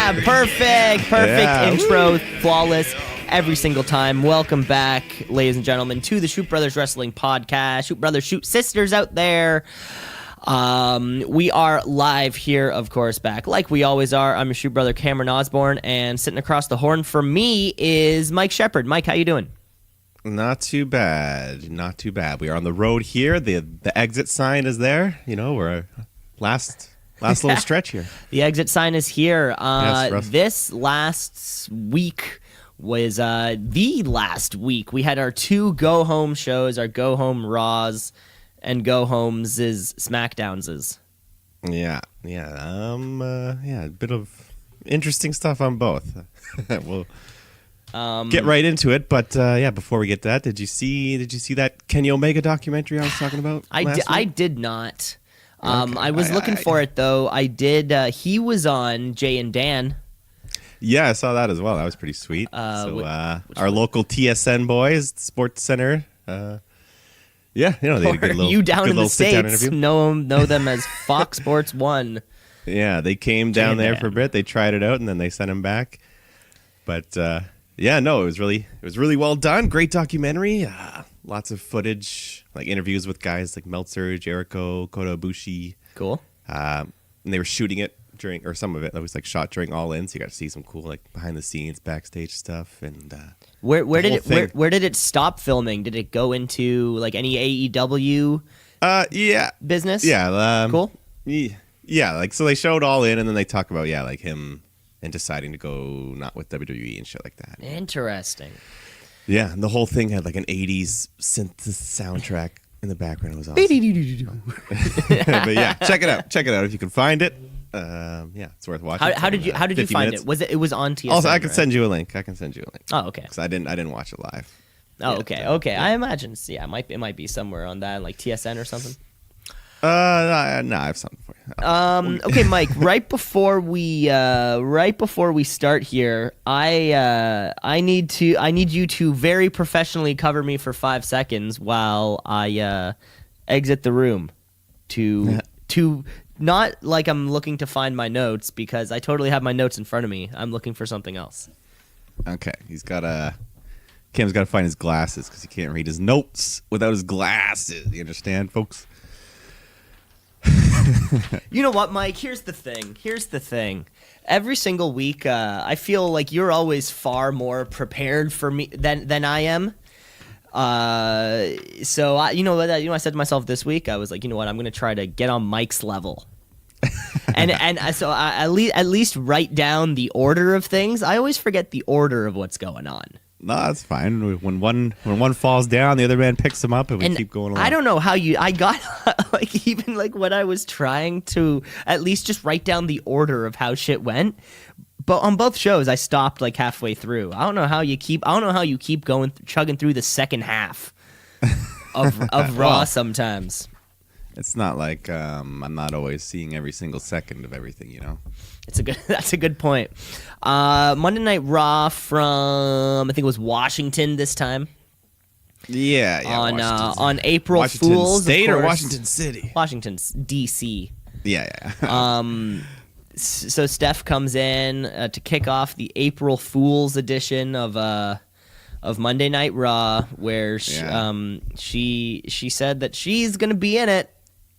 Perfect intro, flawless every single time. Welcome back, ladies and gentlemen, to the Shoot Brothers Wrestling Podcast. Shoot Brothers, Shoot Sisters out there. We are live here, of course, back like we always are. I'm your Shoot Brother, Cameron Osborne, and sitting across the horn from me is Mike Shepard. Mike, how you doing? Not too bad. Not too bad. We are on the road here. The exit sign is there. You know, we're last little stretch here. The exit sign is here. Yes, this last week was the last week. We had our two go-home shows, our go-home Raws and go-homes SmackDowns. Yeah. A bit of interesting stuff on both. We'll get right into it, but before we get to that, did you see that Kenny Omega documentary I was talking about? I did not. Okay. I was looking for it though. I did. He was on Jay and Dan. Yeah, I saw that as well. That was pretty sweet. Our local TSN boys, Sports Center. They had a good little. You down in the States interview. know them as Fox Sports 1. Yeah, they came down there for a bit. They tried it out and then they sent him back. But it was really well done. Great documentary. Lots of footage, like interviews with guys like Meltzer, Jericho, Kota Ibushi. Cool. And they were shooting it some of it was like shot during All In, so you got to see some cool like behind the scenes, backstage stuff. And where did it stop filming? Did it go into like any AEW? Business. Yeah. Cool. Yeah, like so they showed All In, and then they talk about like him and deciding to go not with WWE and shit like that. Interesting. Yeah, and the whole thing had like an 80s synth soundtrack in the background. It was awesome. But yeah, check it out if you can find it. It's worth watching. How did you find minutes. it? It was on TSN? Also, I can send you a link. Oh, okay. Because I didn't watch it live. Oh, okay. Okay. Yeah. I imagine. Yeah, it might be somewhere on that, like TSN or something. No, I have something for you. Okay, Mike. Right before we start here, I need you to very professionally cover me for 5 seconds while I exit the room. To not like I'm looking to find my notes, because I totally have my notes in front of me. I'm looking for something else. Okay, Cam's got to find his glasses because he can't read his notes without his glasses. You understand, folks? You know what, Mike? Here's the thing. Every single week, I feel like you're always far more prepared for me than I am. So I said to myself this week, I was like, you know what? I'm going to try to get on Mike's level. So at least write down the order of things. I always forget the order of what's going on. No, that's fine. When one falls down, the other man picks him up, and we keep going along. I don't know how I got even when I was trying to at least just write down the order of how shit went. But on both shows, I stopped like halfway through. I don't know how you keep going chugging through the second half of Raw sometimes. It's not like I'm not always seeing every single second of everything, you know. That's a good point. Monday Night Raw from I think it was Washington this time. Yeah. On April Washington Fools, State of course. or Washington City? Washington D.C. Yeah. So Steph comes in to kick off the April Fools edition of Monday Night Raw, where she said that she's gonna be in it.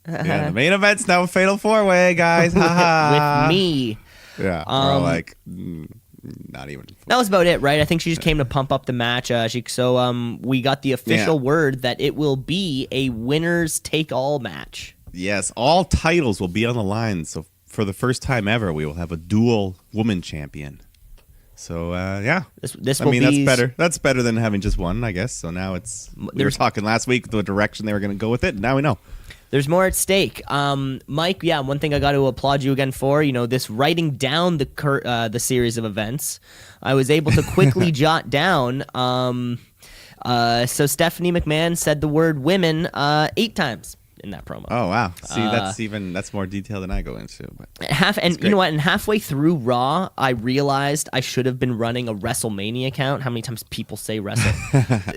Yeah, the main event's now a Fatal 4-Way, guys. with me. Yeah, we're all like, not even. That was about it, right? I think she just came to pump up the match. We got the official word that it will be a winners take all match. Yes, all titles will be on the line. So for the first time ever, we will have a dual woman champion. So this will be that's better. That's better than having just one, I guess. So now we were talking last week the direction they were going to go with it. Now we know. There's more at stake. Mike, one thing I got to applaud you again for, this writing down the series of events. I was able to quickly jot down. So Stephanie McMahon said the word women 8 times in that promo. Oh wow! See, that's more detail than I go into. But you know what? And halfway through Raw, I realized I should have been running a WrestleMania account. How many times people say wrestle?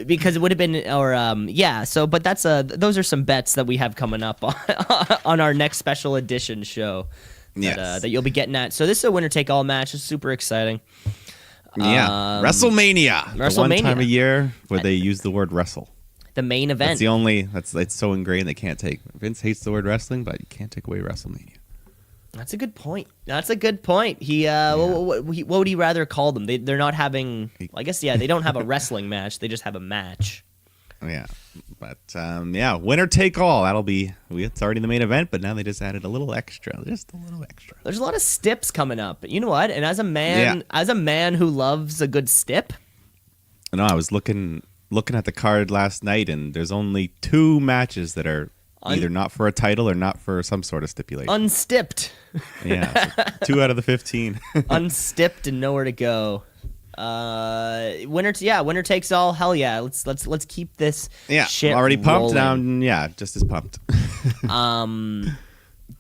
Because it would have been, So, but that's those are some bets that we have coming up on our next special edition show. that you'll be getting at. So this is a winner-take-all match. It's super exciting. Yeah, WrestleMania. The one time a year where they use the word wrestle. The main event. That's the only. It's so ingrained they can't take. Vince hates the word wrestling, but you can't take away WrestleMania. That's a good point. He what would he rather call them? They're not having. I guess they don't have a wrestling match. They just have a match. Yeah, but winner take all. That'll be. It's already the main event, but now they just added a little extra. Just a little extra. There's a lot of stips coming up. You know what? And as a man who loves a good stip. No, I was looking at the card last night, and there's only 2 matches that are either not for a title or not for some sort of stipulation. Unstipped. Yeah, so 2 out of the 15. Unstipped and nowhere to go. Winner takes all. Hell yeah. Let's keep this. Yeah, shit already pumped. rolling. Now, just as pumped. I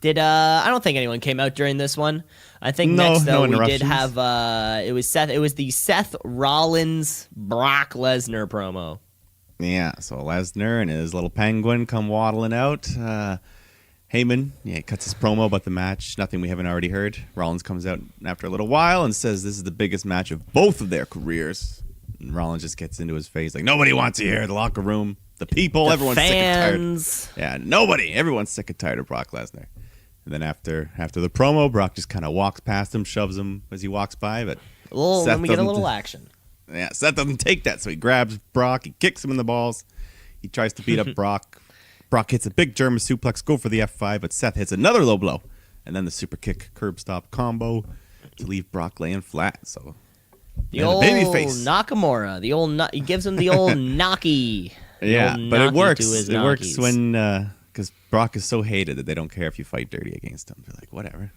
don't think anyone came out during this one. I think next though we did have it was the Seth Rollins Brock Lesnar promo. Yeah, so Lesnar and his little penguin come waddling out. Heyman, he cuts his promo about the match. Nothing we haven't already heard. Rollins comes out after a little while and says this is the biggest match of both of their careers. And Rollins just gets into his face like, nobody wants you here. The locker room, the people, everyone's fans. Sick and tired. Yeah, nobody. Everyone's sick and tired of Brock Lesnar. And then after the promo, Brock just kind of walks past him, shoves him as he walks by. But then we get a little action. Yeah, Seth doesn't take that, so he grabs Brock, he kicks him in the balls. He tries to beat up Brock. Brock hits a big German suplex, go for the F5, but Seth hits another low blow. And then the super kick curb stop combo to leave Brock laying flat. So the old babyface Nakamura, he gives him the old knocky. Yeah, but it works. It works when because Brock is so hated that they don't care if you fight dirty against him. They're like, whatever,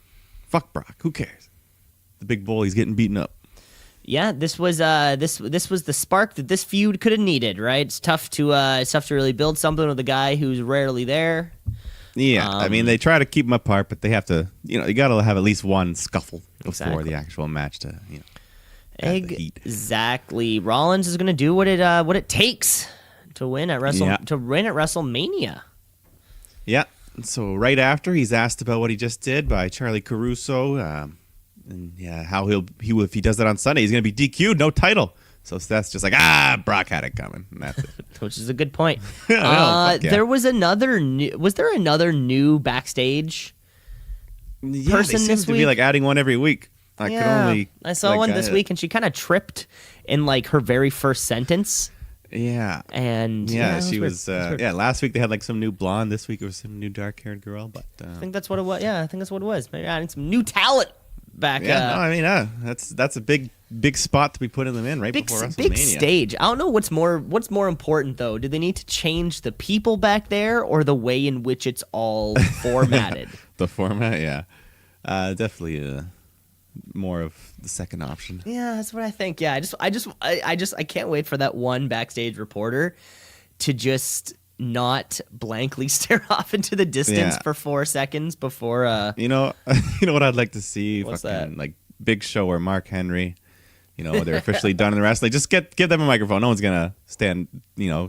fuck Brock, who cares? The big bull, he's getting beaten up. Yeah, this was the spark that this feud could have needed, right? It's tough to really build something with a guy who's rarely there. Yeah, I mean they try to keep them apart, but they have to, you got to have at least one scuffle before the actual match to, Exactly. Rollins is going to do what it takes to win at WrestleMania. Yeah. So right after he's asked about what he just did by Charlie Caruso. And how if he does that on Sunday, he's going to be DQ'd, no title. So Seth's just like, Brock had it coming. And that's it. Which is a good point. There was another was there another new backstage person this week? To be like adding one every week. I saw one this week, and she kind of tripped in like her very first sentence. Yeah. And she was last week they had like some new blonde. This week it was some new dark-haired girl. But I think that's what it was. Yeah, I think that's what it was. Maybe adding some new talent. Back, that's a big spot to be putting them in before WrestleMania. Big stage. I don't know what's more important though. Do they need to change the people back there or the way in which it's all formatted? The format, yeah, definitely more of the second option. Yeah, that's what I think. Yeah, I can't wait for that one backstage reporter to just not blankly stare off into the distance for 4 seconds before you know what I'd like to see? What's that? Like Big Show or Mark Henry, they're officially done in the wrestling. Just give them a microphone. No one's gonna stand, they're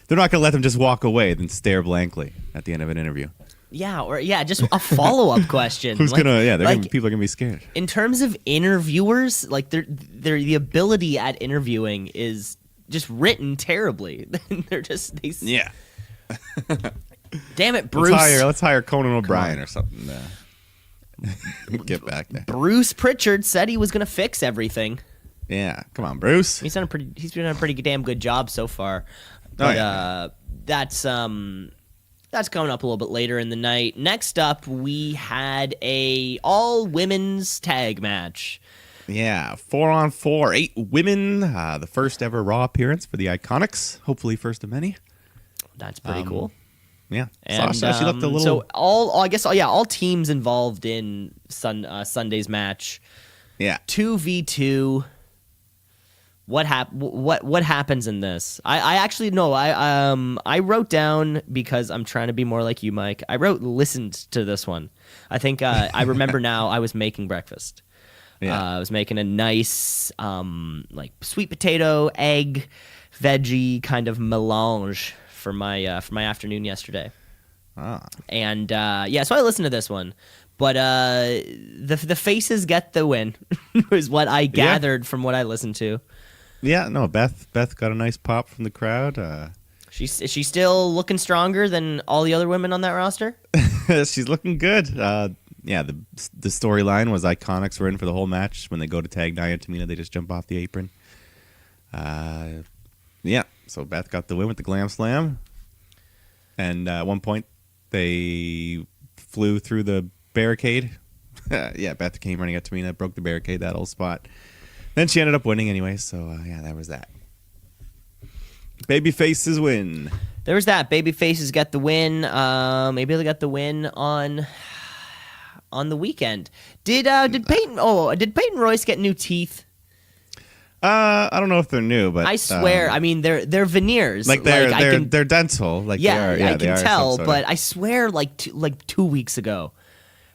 not gonna let them just walk away then stare blankly at the end of an interview. Yeah, just a follow-up question. People are gonna be scared. In terms of interviewers, like the ability at interviewing is just written terribly. Yeah. Damn it, Bruce. Let's hire Conan O'Brien or something. Get back there. Bruce Pritchard said he was going to fix everything. Yeah, come on, Bruce. He's been doing a pretty damn good job so far. But that's coming up a little bit later in the night. Next up, we had a all-women's tag match. Yeah, 4-on-4, 8 women. The first ever Raw appearance for the Iconics. Hopefully, first of many. That's pretty cool. Yeah, and Sasha, she looked a little. So all teams involved in Sunday's match. Yeah, 2v2. What happens in this? I actually know. I wrote down because I'm trying to be more like you, Mike. I listened to this one. I think I remember now. I was making breakfast. Yeah. I was making a nice like sweet potato, egg, veggie kind of melange for my afternoon yesterday. Ah. And so I listened to this one. But the faces get the win, is what I gathered from what I listened to. Yeah, no, Beth got a nice pop from the crowd. Is she still looking stronger than all the other women on that roster? She's looking good. Yeah, the storyline was Iconics were in for the whole match. When they go to tag Nia and Tamina, they just jump off the apron. Yeah, so Beth got the win with the Glam Slam. And at one point, they flew through the barricade. Yeah, Beth came running at Tamina, broke the barricade, that old spot. Then she ended up winning anyway, so yeah, that was that. Babyfaces win. There was that. Babyfaces got the win. Maybe they got the win on the weekend. Did Peyton Royce get new teeth? I don't know if they're new, but I swear, I mean they're veneers. Like they're dental. Like yeah, they are, I can tell, but I swear, like 2 weeks ago,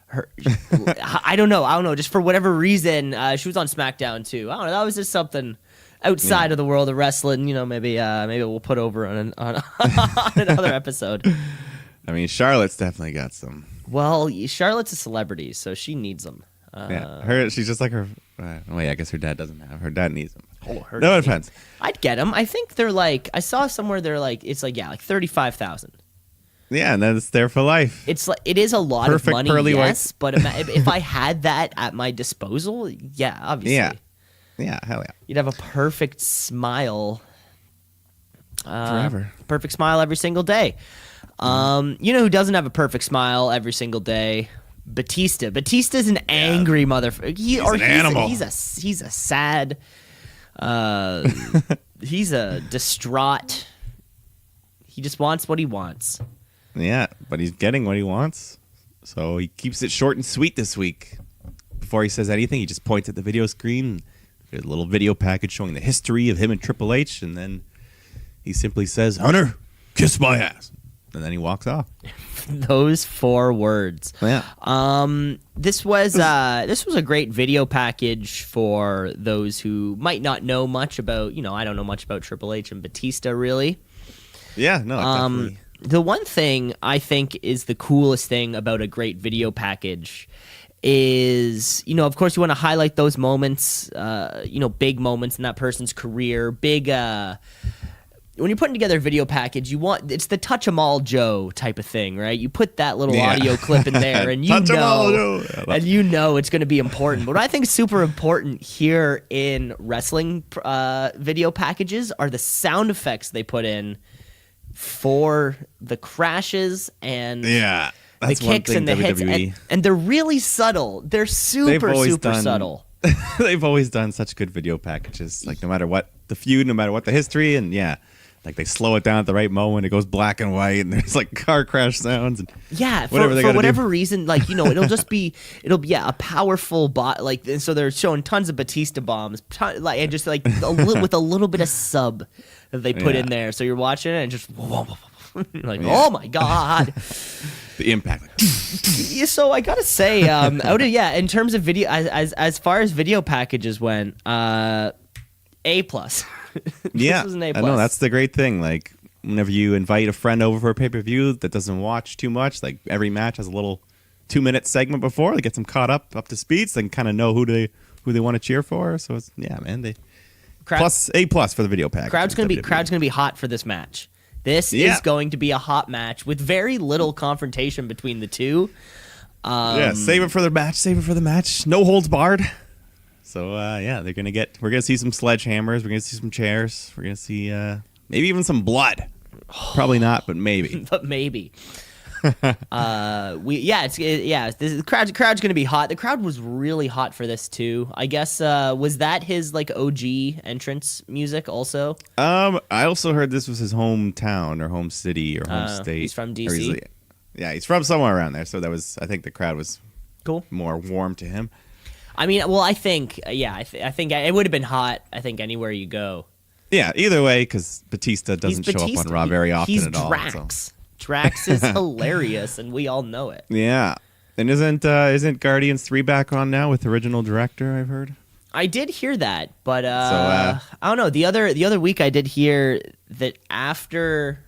I don't know. Just for whatever reason, she was on SmackDown too. I don't know. That was just something outside of the world of wrestling. You know, maybe we'll put over on another episode. I mean, Charlotte's definitely got some. Well, Charlotte's a celebrity, so she needs them. Yeah, she's just like her. Wait, I guess her dad doesn't have. Her dad needs them. Oh, no offense. I'd get them. I think they're like. I saw somewhere they're like. It's like like 35,000. Yeah, and then it's there for life. It's like it is a lot Perfect of money, pearly yes. whites. But if I had that at my disposal, yeah, obviously. Yeah, hell yeah. You'd have a perfect smile. Forever. Perfect smile every single day. You know who doesn't have a perfect smile every single day? Batista. Batista's an angry motherfucker. He's an animal. He's a sad. He's a distraught. He just wants what he wants. Yeah, but he's getting what he wants. So he keeps it short and sweet this week. Before he says anything, he just points at the video screen. There's a little video package showing the history of him and Triple H, and then he simply says, "Hunter, kiss my ass." And then he walks off. Those 4 words. Yeah. This was a great video package for those who might not know much about, I don't know much about Triple H and Batista really. Yeah, no, definitely. The one thing I think is the coolest thing about a great video package is, of course you want to highlight those moments, big moments in that person's career, big when you're putting together a video package, it's the touch 'em all Joe type of thing, right? You put that little audio clip in there, and it's going to be important. But what I think is super important here in wrestling video packages are the sound effects they put in for the crashes and the kicks and the hits, and they're really subtle. They're super subtle. They've always done such good video packages, like no matter what the feud, no matter what the history, and like they slow it down at the right moment. It goes black and white, and there's like car crash sounds. And for whatever reason, like it'll be a powerful bot. Like, and so they're showing tons of Batista bombs, and just like with a little bit of sub that they put in there. So you're watching it and just like, oh my god, the impact. So I gotta say, in terms of video, as far as video packages went, A+. Yeah, this was an A+. I know that's the great thing. Like whenever you invite a friend over for a pay-per-view that doesn't watch too much, like every match has a little 2-minute segment before that gets them caught up to speed, so they can kind of know who they want to cheer for. So it's plus A+ for the video package. Crowd's gonna be hot for this match. This is going to be a hot match with very little confrontation between the two. Save it for the match. Save it for the match. No holds barred. So we're gonna see some sledgehammers. We're gonna see some chairs. We're gonna see maybe even some blood. Probably not, but maybe. But maybe. The crowd's gonna be hot. The crowd was really hot for this too. I guess was that his like OG entrance music also? I also heard this was his hometown or home city or home state. He's from DC. He's from somewhere around there. So I think the crowd was cool, more warm to him. I mean, well, I think I think it would have been hot. I think anywhere you go. Yeah, either way, because Batista doesn't show up on Raw very often at all. Drax. Drax is hilarious, and we all know it. Yeah, and isn't Guardians 3 back on now with original director? I've heard. I did hear that, but I don't know. The other week, I did hear that after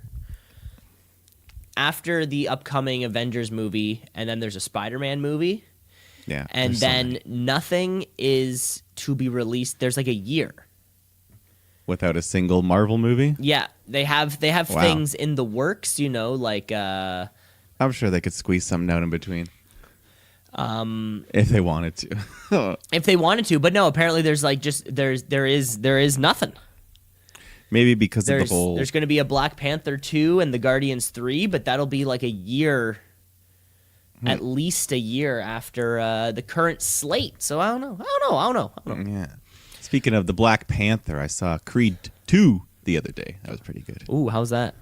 after the upcoming Avengers movie, and then there's a Spider-Man movie. Yeah. And then nothing is to be released. There's like a year without a single Marvel movie. Yeah, they have Wow. things in the works, like I'm sure they could squeeze something out in between. If they wanted to. if they wanted to, but no, apparently there's like there is nothing. Maybe because of the whole. There's going to be a Black Panther 2 and the Guardians 3, but that'll be like a year, at least a year after the current slate. So I don't know. Yeah. Speaking of the Black Panther, I saw Creed 2 the other day. That was pretty good. Ooh, how's that?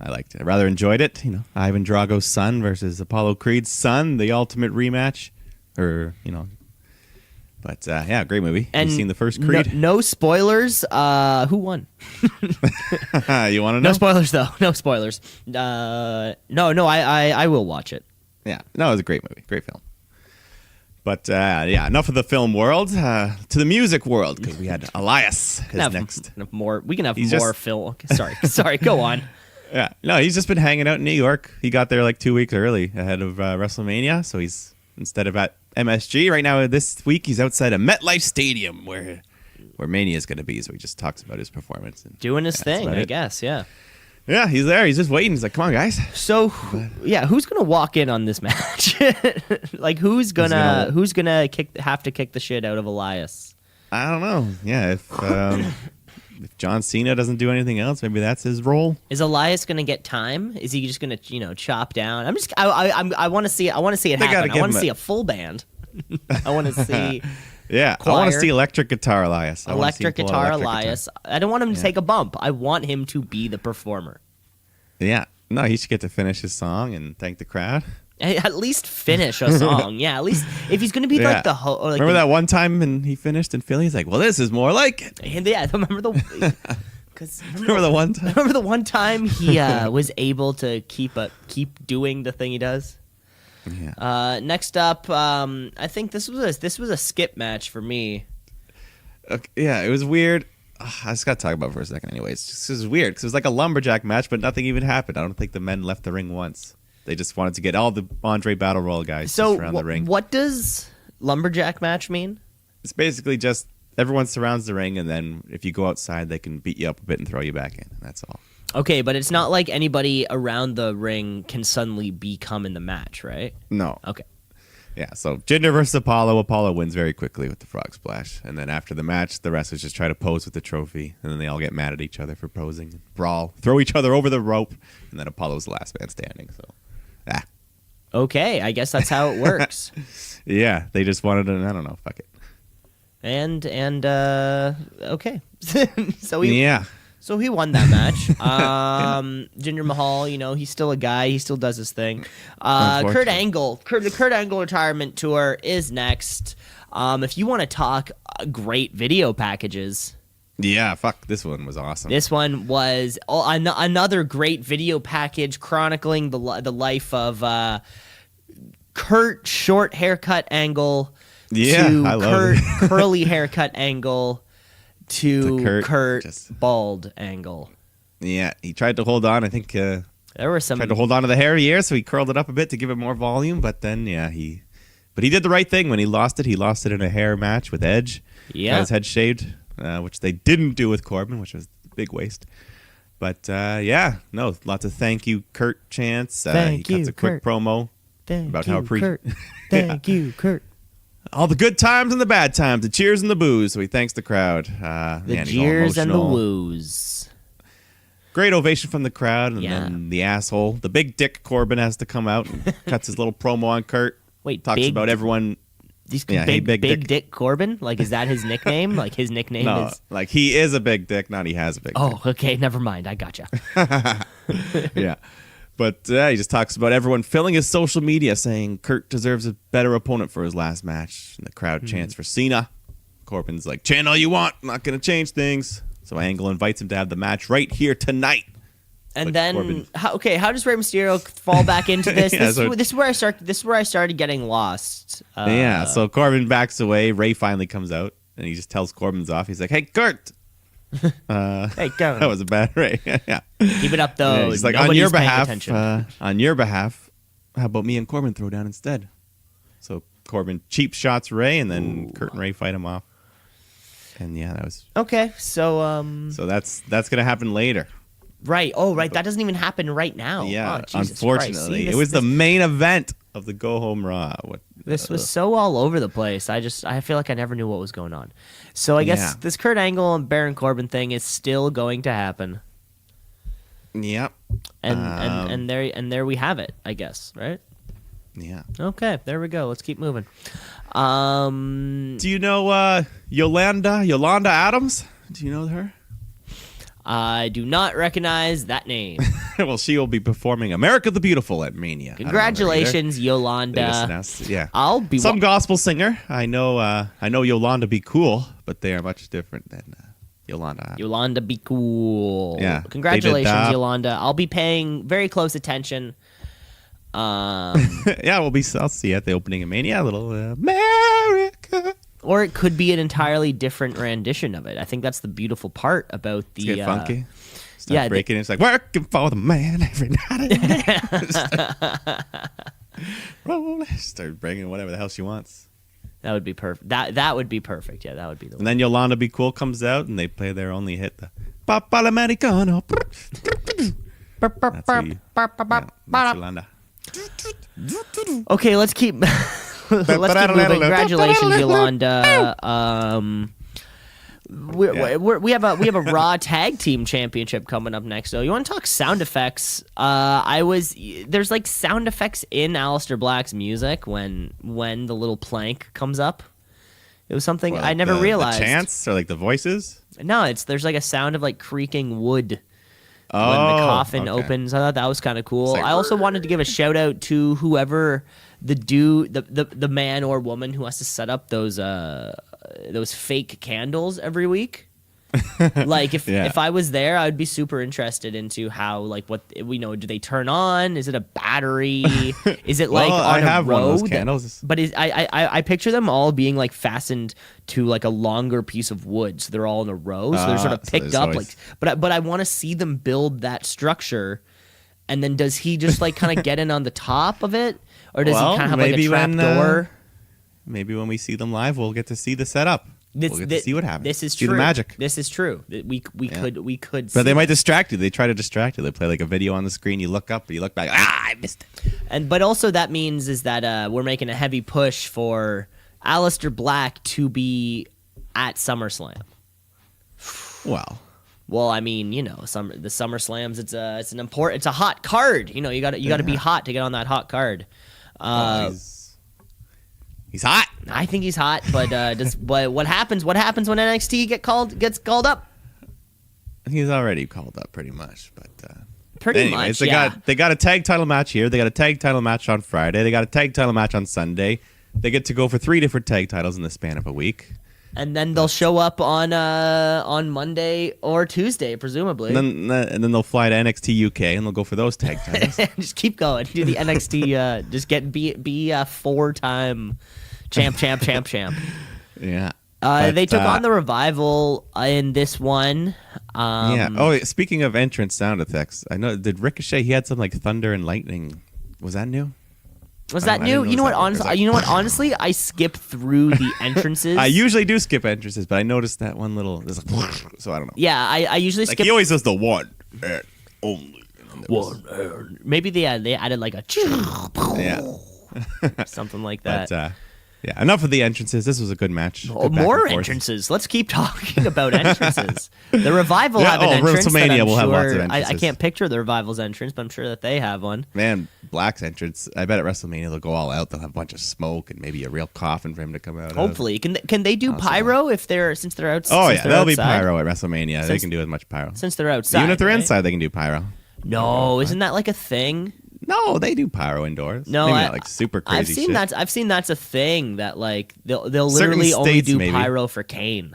I liked it. I rather enjoyed it. Ivan Drago's son versus Apollo Creed's son, the ultimate rematch. But yeah, great movie. Have you seen the first Creed? No spoilers. Who won? You want to know? No spoilers, though. No spoilers. No. I will watch it. Yeah. No, it was a great movie. Great film. But yeah, enough of the film world. To the music world, because we had Elias next. We can have more film. Sorry. Go on. Yeah. No, he's just been hanging out in New York. He got there like 2 weeks early ahead of WrestleMania. So he's, instead of at MSG right now, this week he's outside of MetLife Stadium where Mania is going to be. So he just talks about his performance. And doing his thing, I guess. Yeah. Yeah, he's there. He's just waiting. He's like, come on, guys. So, who's going to walk in on this match? Like, who's gonna have to kick the shit out of Elias? I don't know. Yeah, if John Cena doesn't do anything else, maybe that's his role. Is Elias going to get time? Is he just going to, chop down? I want to see it. I want to see it happen. I want to see a full band. I want to see. Yeah, choir. I want to see electric guitar Elias. Electric guitar Elias. I don't want him to take a bump. I want him to be the performer. Yeah. No, he should get to finish his song and thank the crowd. At least finish a song. Yeah, at least if he's going to be like the host. Like remember that one time and he finished in Philly? He's like, well, this is more like it. And yeah, remember the one time he was able to keep doing the thing he does? Yeah. Next up, I think this was a skip match for me. Okay, yeah, it was weird. I just got to talk about it for a second anyways. It was weird because it was like a lumberjack match, but nothing even happened. I don't think the men left the ring once. They just wanted to get all the Andre Battle Royal guys around the ring. What does lumberjack match mean? It's basically just everyone surrounds the ring, and then if you go outside, they can beat you up a bit and throw you back in. That's all. Okay, but it's not like anybody around the ring can suddenly become in the match, right? No. Okay. Yeah, so Jinder versus Apollo. Apollo wins very quickly with the frog splash. And then after the match, the wrestlers just try to pose with the trophy. And then they all get mad at each other for posing, brawl, throw each other over the rope. And then Apollo's the last man standing. So, Okay, I guess that's how it works. Yeah, they just wanted to, I don't know, fuck it. And okay. So he won that match. Jinder Mahal, he's still a guy. He still does his thing. Kurt Angle. The Kurt Angle retirement tour is next. If you want to talk great video packages. Yeah, fuck. This one was awesome. This one was another great video package chronicling the life of Kurt short haircut Angle to Kurt curly haircut Angle. To Kurt bald Angle. Yeah, he tried to hold on. I think there were some tried to hold on to the hairy ear, so he curled it up a bit to give it more volume. But then, he did the right thing when he lost it. He lost it in a hair match with Edge. Yeah, got his head shaved, which they didn't do with Corbin, which was a big waste. But lots of thank you Kurt chants. He cuts a quick promo about how Kurt. Thank you, Kurt. All the good times and the bad times, the cheers and the boos. So he thanks the crowd. The cheers and the woos. Great ovation from the crowd. And then the asshole, the big dick Corbin has to come out and cuts his little promo on Kurt. Wait, talks about everyone. Big dick Corbin? Like, is that his nickname? Like, his nickname is... like, he is a big dick, not he has a big dick. Oh, okay, never mind. I gotcha. Yeah. But he just talks about everyone filling his social media saying Kurt deserves a better opponent for his last match. And the crowd chants for Cena. Corbin's like, chant all you want. I'm not going to change things. So Angle invites him to have the match right here tonight. And but then, how does Rey Mysterio fall back into this? This is where I started getting lost. So Corbin backs away. Rey finally comes out. And he just tells Corbin's off. He's like, hey, Kurt, Hey, go. That was a bad rate. Yeah. Keep it up, though. Yeah, he's like, Nobody's on your paying behalf, how about me and Corbin throw down instead? So Corbin cheap shots Ray, and then Kurt and Ray fight him off. And yeah, that was okay. So so that's gonna happen later. Right. Oh, right. That doesn't even happen right now. Yeah. Oh, unfortunately, it was the main event of the Go Home Raw. This was so all over the place. I feel like I never knew what was going on. So I guess this Kurt Angle and Baron Corbin thing is still going to happen. Yep. And there we have it, I guess, right? Yeah. Okay, there we go. Let's keep moving. Do you know Yolanda Adams? Do you know her? I do not recognize that name. Well, she will be performing America the Beautiful at Mania. Congratulations, Yolanda. Yeah. I'll be some gospel singer. I know Yolanda Be Cool, but they are much different than Yolanda Adams. Yolanda Be Cool. Yeah. Congratulations, Yolanda. I'll be paying very close attention. Yeah, I'll see you at the opening of Mania. A little America. Or it could be an entirely different rendition of it. I think that's the beautiful part about the. Get funky. Start breaking. It's like working for the man every night. Roll. Start breaking whatever the hell she wants. That would be perfect. That would be perfect. Yeah, that would be the one. And then Yolanda Be Cool comes out, and they play their only hit, the Papa Americano. That's Yolanda. Okay, let's keep moving. Congratulations, Yolanda. We have a Raw Tag Team Championship coming up next. So you want to talk sound effects? There's like sound effects in Aleister Black's music when the little plank comes up. It was something I never realized. The chants or like the voices? No, there's like a sound of like creaking wood. When the coffin opens. I thought that was kind of cool. Like, I also wanted to give a shout out to whoever the man or woman who has to set up those fake candles every week. Like if I was there, I would be super interested into how what do they turn on? Is it a battery? Is it like on I have a road? One of those candles. But I picture them all being like fastened to like a longer piece of wood, so they're all in a row, so they're sort of picked up. Always... but I want to see them build that structure, and then does he just like kind of get in on the top of it, or does he kind of have like a trap door? Maybe when we see them live, we'll get to see the setup. We'll get to see what happens. This is true. See the magic. This is true. We could. But they might distract you. They try to distract you. They play like a video on the screen. You look up, you look back. I missed it. But also that means is that we're making a heavy push for Aleister Black to be at SummerSlam. Well, I mean, the SummerSlams. It's a hot card. You got to be hot to get on that hot card. He's hot. I think he's hot, but what happens when NXT gets called up? He's already called up pretty much, but much. They got a tag title match here. They got a tag title match on Friday. They got a tag title match on Sunday. They get to go for 3 different tag titles in the span of a week. And then they'll show up on Monday or Tuesday, presumably. And then they'll fly to NXT UK and they'll go for those tag titles. Just keep going. Do the NXT. Just be a 4-time champ. Yeah. They took on the Revival in this one. Yeah. Oh, speaking of entrance sound effects, I know. Did Ricochet? He had some like thunder and lightning. Was that new? Was that new? You know what? Honestly, I skip through the entrances. I usually do skip entrances, but I noticed that one little. So I don't know. Yeah, I usually skip. He always does the one and only. Maybe they added like a something like that. But, yeah, enough of the entrances. This was a good match. More entrances. Let's keep talking about entrances. The Revival have an entrance. Wrestlemania will have lots of entrances. I can't picture the Revival's entrance, but I'm sure that they have one. Man, Black's entrance. I bet at WrestleMania they'll go all out. They'll have a bunch of smoke and maybe a real coffin for him to come out. Hopefully, can they do pyro since they're outside? Oh yeah, there'll be pyro at WrestleMania. They can do as much pyro since they're outside. Even if they're inside, they can do pyro. No, isn't that like a thing? No, they do pyro indoors. No, maybe not like super crazy. I've seen that's a thing that like they'll literally only do pyro for Kane.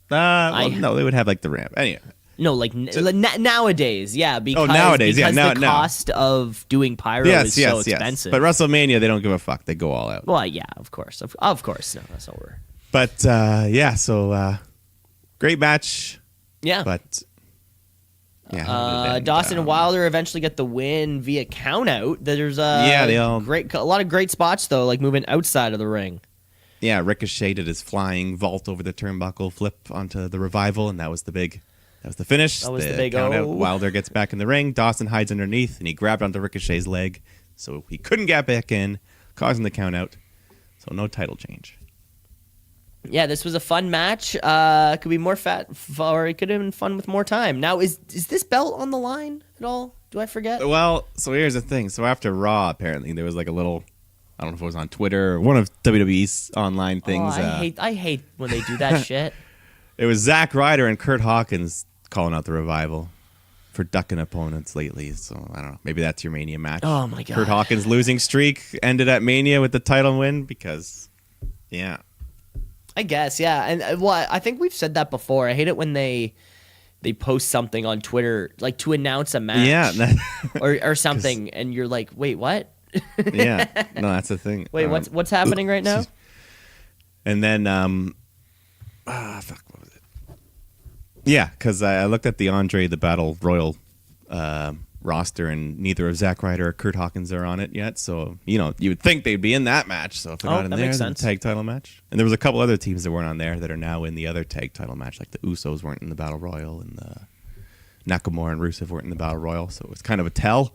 No, they would have like the ramp. Anyway. No, like nowadays, yeah. Because the cost of doing pyro is so expensive. But WrestleMania, they don't give a fuck. They go all out. Well, yeah, of course. No, that's not where. But so great match. Yeah. But yeah, Dawson and Wilder eventually get the win via countout. There's a lot of great spots though, like moving outside of the ring. Yeah, Ricochet did his flying vault over the turnbuckle, flip onto the Revival, and that was the finish. That was the big countout. oh. Wilder gets back in the ring. Dawson hides underneath, and he grabbed onto Ricochet's leg, so he couldn't get back in, causing the countout. So no title change. Yeah, this was a fun match. Could be more or it could have been fun with more time. Now, is this belt on the line at all? Do I forget? Well, so here's the thing. So after Raw, apparently, there was like a little, I don't know if it was on Twitter or one of WWE's online things. I hate when they do that shit. It was Zack Ryder and Kurt Hawkins calling out the Revival for ducking opponents lately. So I don't know. Maybe that's your Mania match. Oh, my God. Kurt Hawkins' losing streak ended at Mania with the title win because, yeah. I guess, yeah. And I think we've said that before. I hate it when they post something on Twitter, like to announce a match. Yeah. or something, and you're like, wait, what? Yeah. No, that's the thing. Wait, what's happening right now? And then, fuck, what was it? Yeah, because I looked at the Andre the Battle Royal roster, and neither of Zack Ryder or Kurt Hawkins are on it yet. So, you would think they'd be in that match. So if they're not in there, then the tag title match. And there was a couple other teams that weren't on there that are now in the other tag title match. Like the Usos weren't in the Battle Royal, and the Nakamura and Rusev weren't in the Battle Royal. So it's kind of a tell.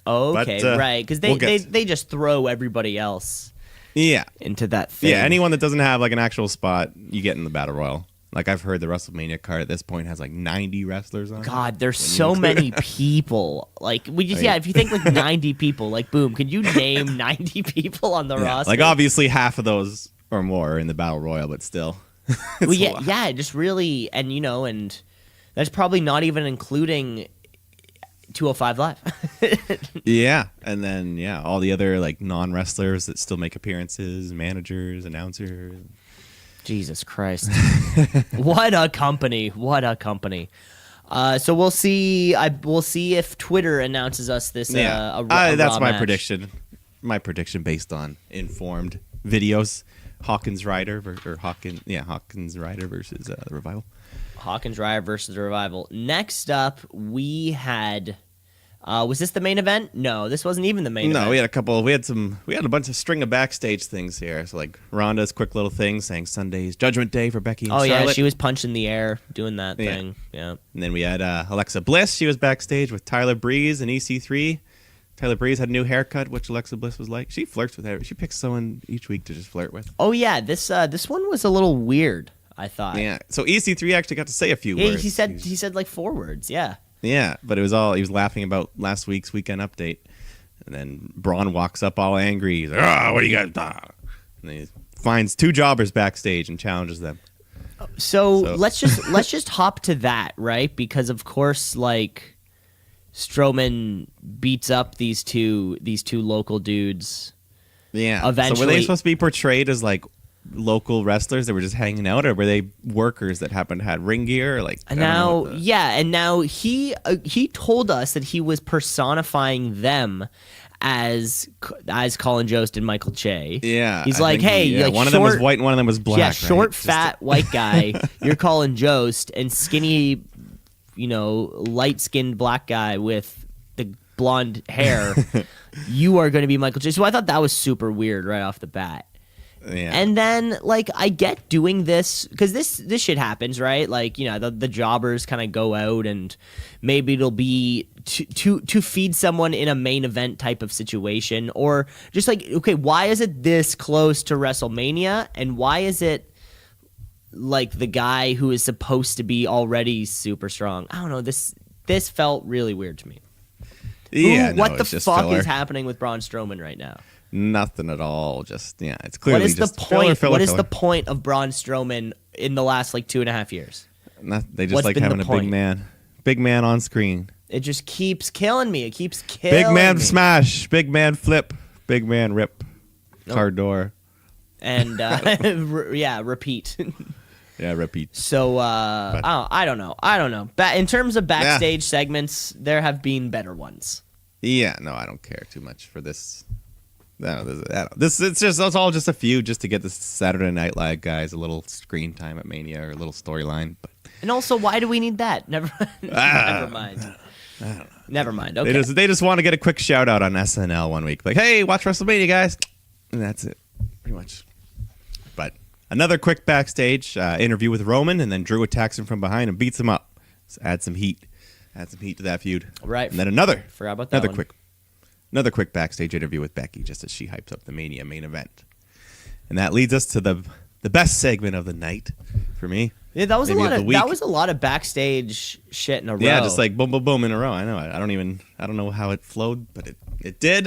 Okay, right. Because they just throw everybody else into that thing. Yeah, anyone that doesn't have like an actual spot, you get in the Battle Royal. Like I've heard the WrestleMania card at this point has like 90 wrestlers on it. God, there's so many people. Like if you think like 90 people, like boom, could you name 90 people on the roster? Like obviously half of those or more are in the Battle Royal, but still. Well, yeah, just really, and and that's probably not even including 205 Live. Yeah, and then all the other like non-wrestlers that still make appearances, managers, announcers. Jesus Christ. What a company. What a company. So we'll see if Twitter announces us this a that's my match. prediction. My prediction based on informed videos. Hawkins Ryder Hawkins Ryder versus the Revival. Hawkins Ryder versus the Revival. Next up, we had was this the main event? No, this wasn't even the main event. No, we had a bunch of string of backstage things here. So like Ronda's quick little thing saying Sunday's Judgment Day for Becky and Charlotte. Yeah, she was punching the air, doing that thing. Yeah. And then we had Alexa Bliss. She was backstage with Tyler Breeze and EC3. Tyler Breeze had a new haircut, which Alexa Bliss was like. She flirts with her. She picks someone each week to just flirt with. Oh yeah, this one was a little weird, I thought. Yeah. So EC3 actually got to say a few words. He said like 4 words, yeah. Yeah, but it was all he was laughing about last week's weekend update, and then Braun walks up all angry. He's like, what do you got? And he finds 2 jobbers backstage and challenges them. So let's just hop to that, right? Because of course, like Strowman beats up these two local dudes. Yeah. Eventually, so were they supposed to be portrayed as like local wrestlers that were just hanging out, or were they workers that happened to have ring gear? Or like now he told us that he was personifying them as Colin Jost and Michael Che. Yeah, he's like, hey, like one of them was white and one of them was black. Yeah, short, fat white guy. You're Colin Jost, and skinny, light-skinned black guy with the blonde hair. You are going to be Michael Che. So I thought that was super weird right off the bat. Yeah. And then, like, I get doing this because this shit happens, right? Like, the jobbers kind of go out, and maybe it'll be to feed someone in a main event type of situation, or just like, okay, why is it this close to WrestleMania, and why is it like the guy who is supposed to be already super strong? I don't know. This felt really weird to me. Yeah. What the fuck is happening with Braun Strowman right now? Nothing at all. Just it's clearly what is just the point? Filler. What is the point of Braun Strowman in the last like 2.5 years? They just like having a big man on screen. It just keeps killing me. It keeps killing me. Big man smash, big man flip, big man rip, car door, and repeat. Yeah, repeat. So I don't know. In terms of backstage segments, there have been better ones. Yeah, no, I don't care too much for this It's all just a few just to get the Saturday Night Live guys a little screen time at Mania or a little storyline. But and also, why do we need that? Never mind. Never mind. Okay. They just want to get a quick shout out on SNL one week, like, hey, watch WrestleMania, guys, and that's it, pretty much. But another quick backstage interview with Roman, and then Drew attacks him from behind and beats him up. So add some heat to that feud. Right. And then another quick backstage interview with Becky, just as she hypes up the Mania main event. And that leads us to the best segment of the night for me. Yeah, that was a lot of backstage shit in a row. Yeah, just like boom, boom, boom in a row. I know. I don't know how it flowed, but it did.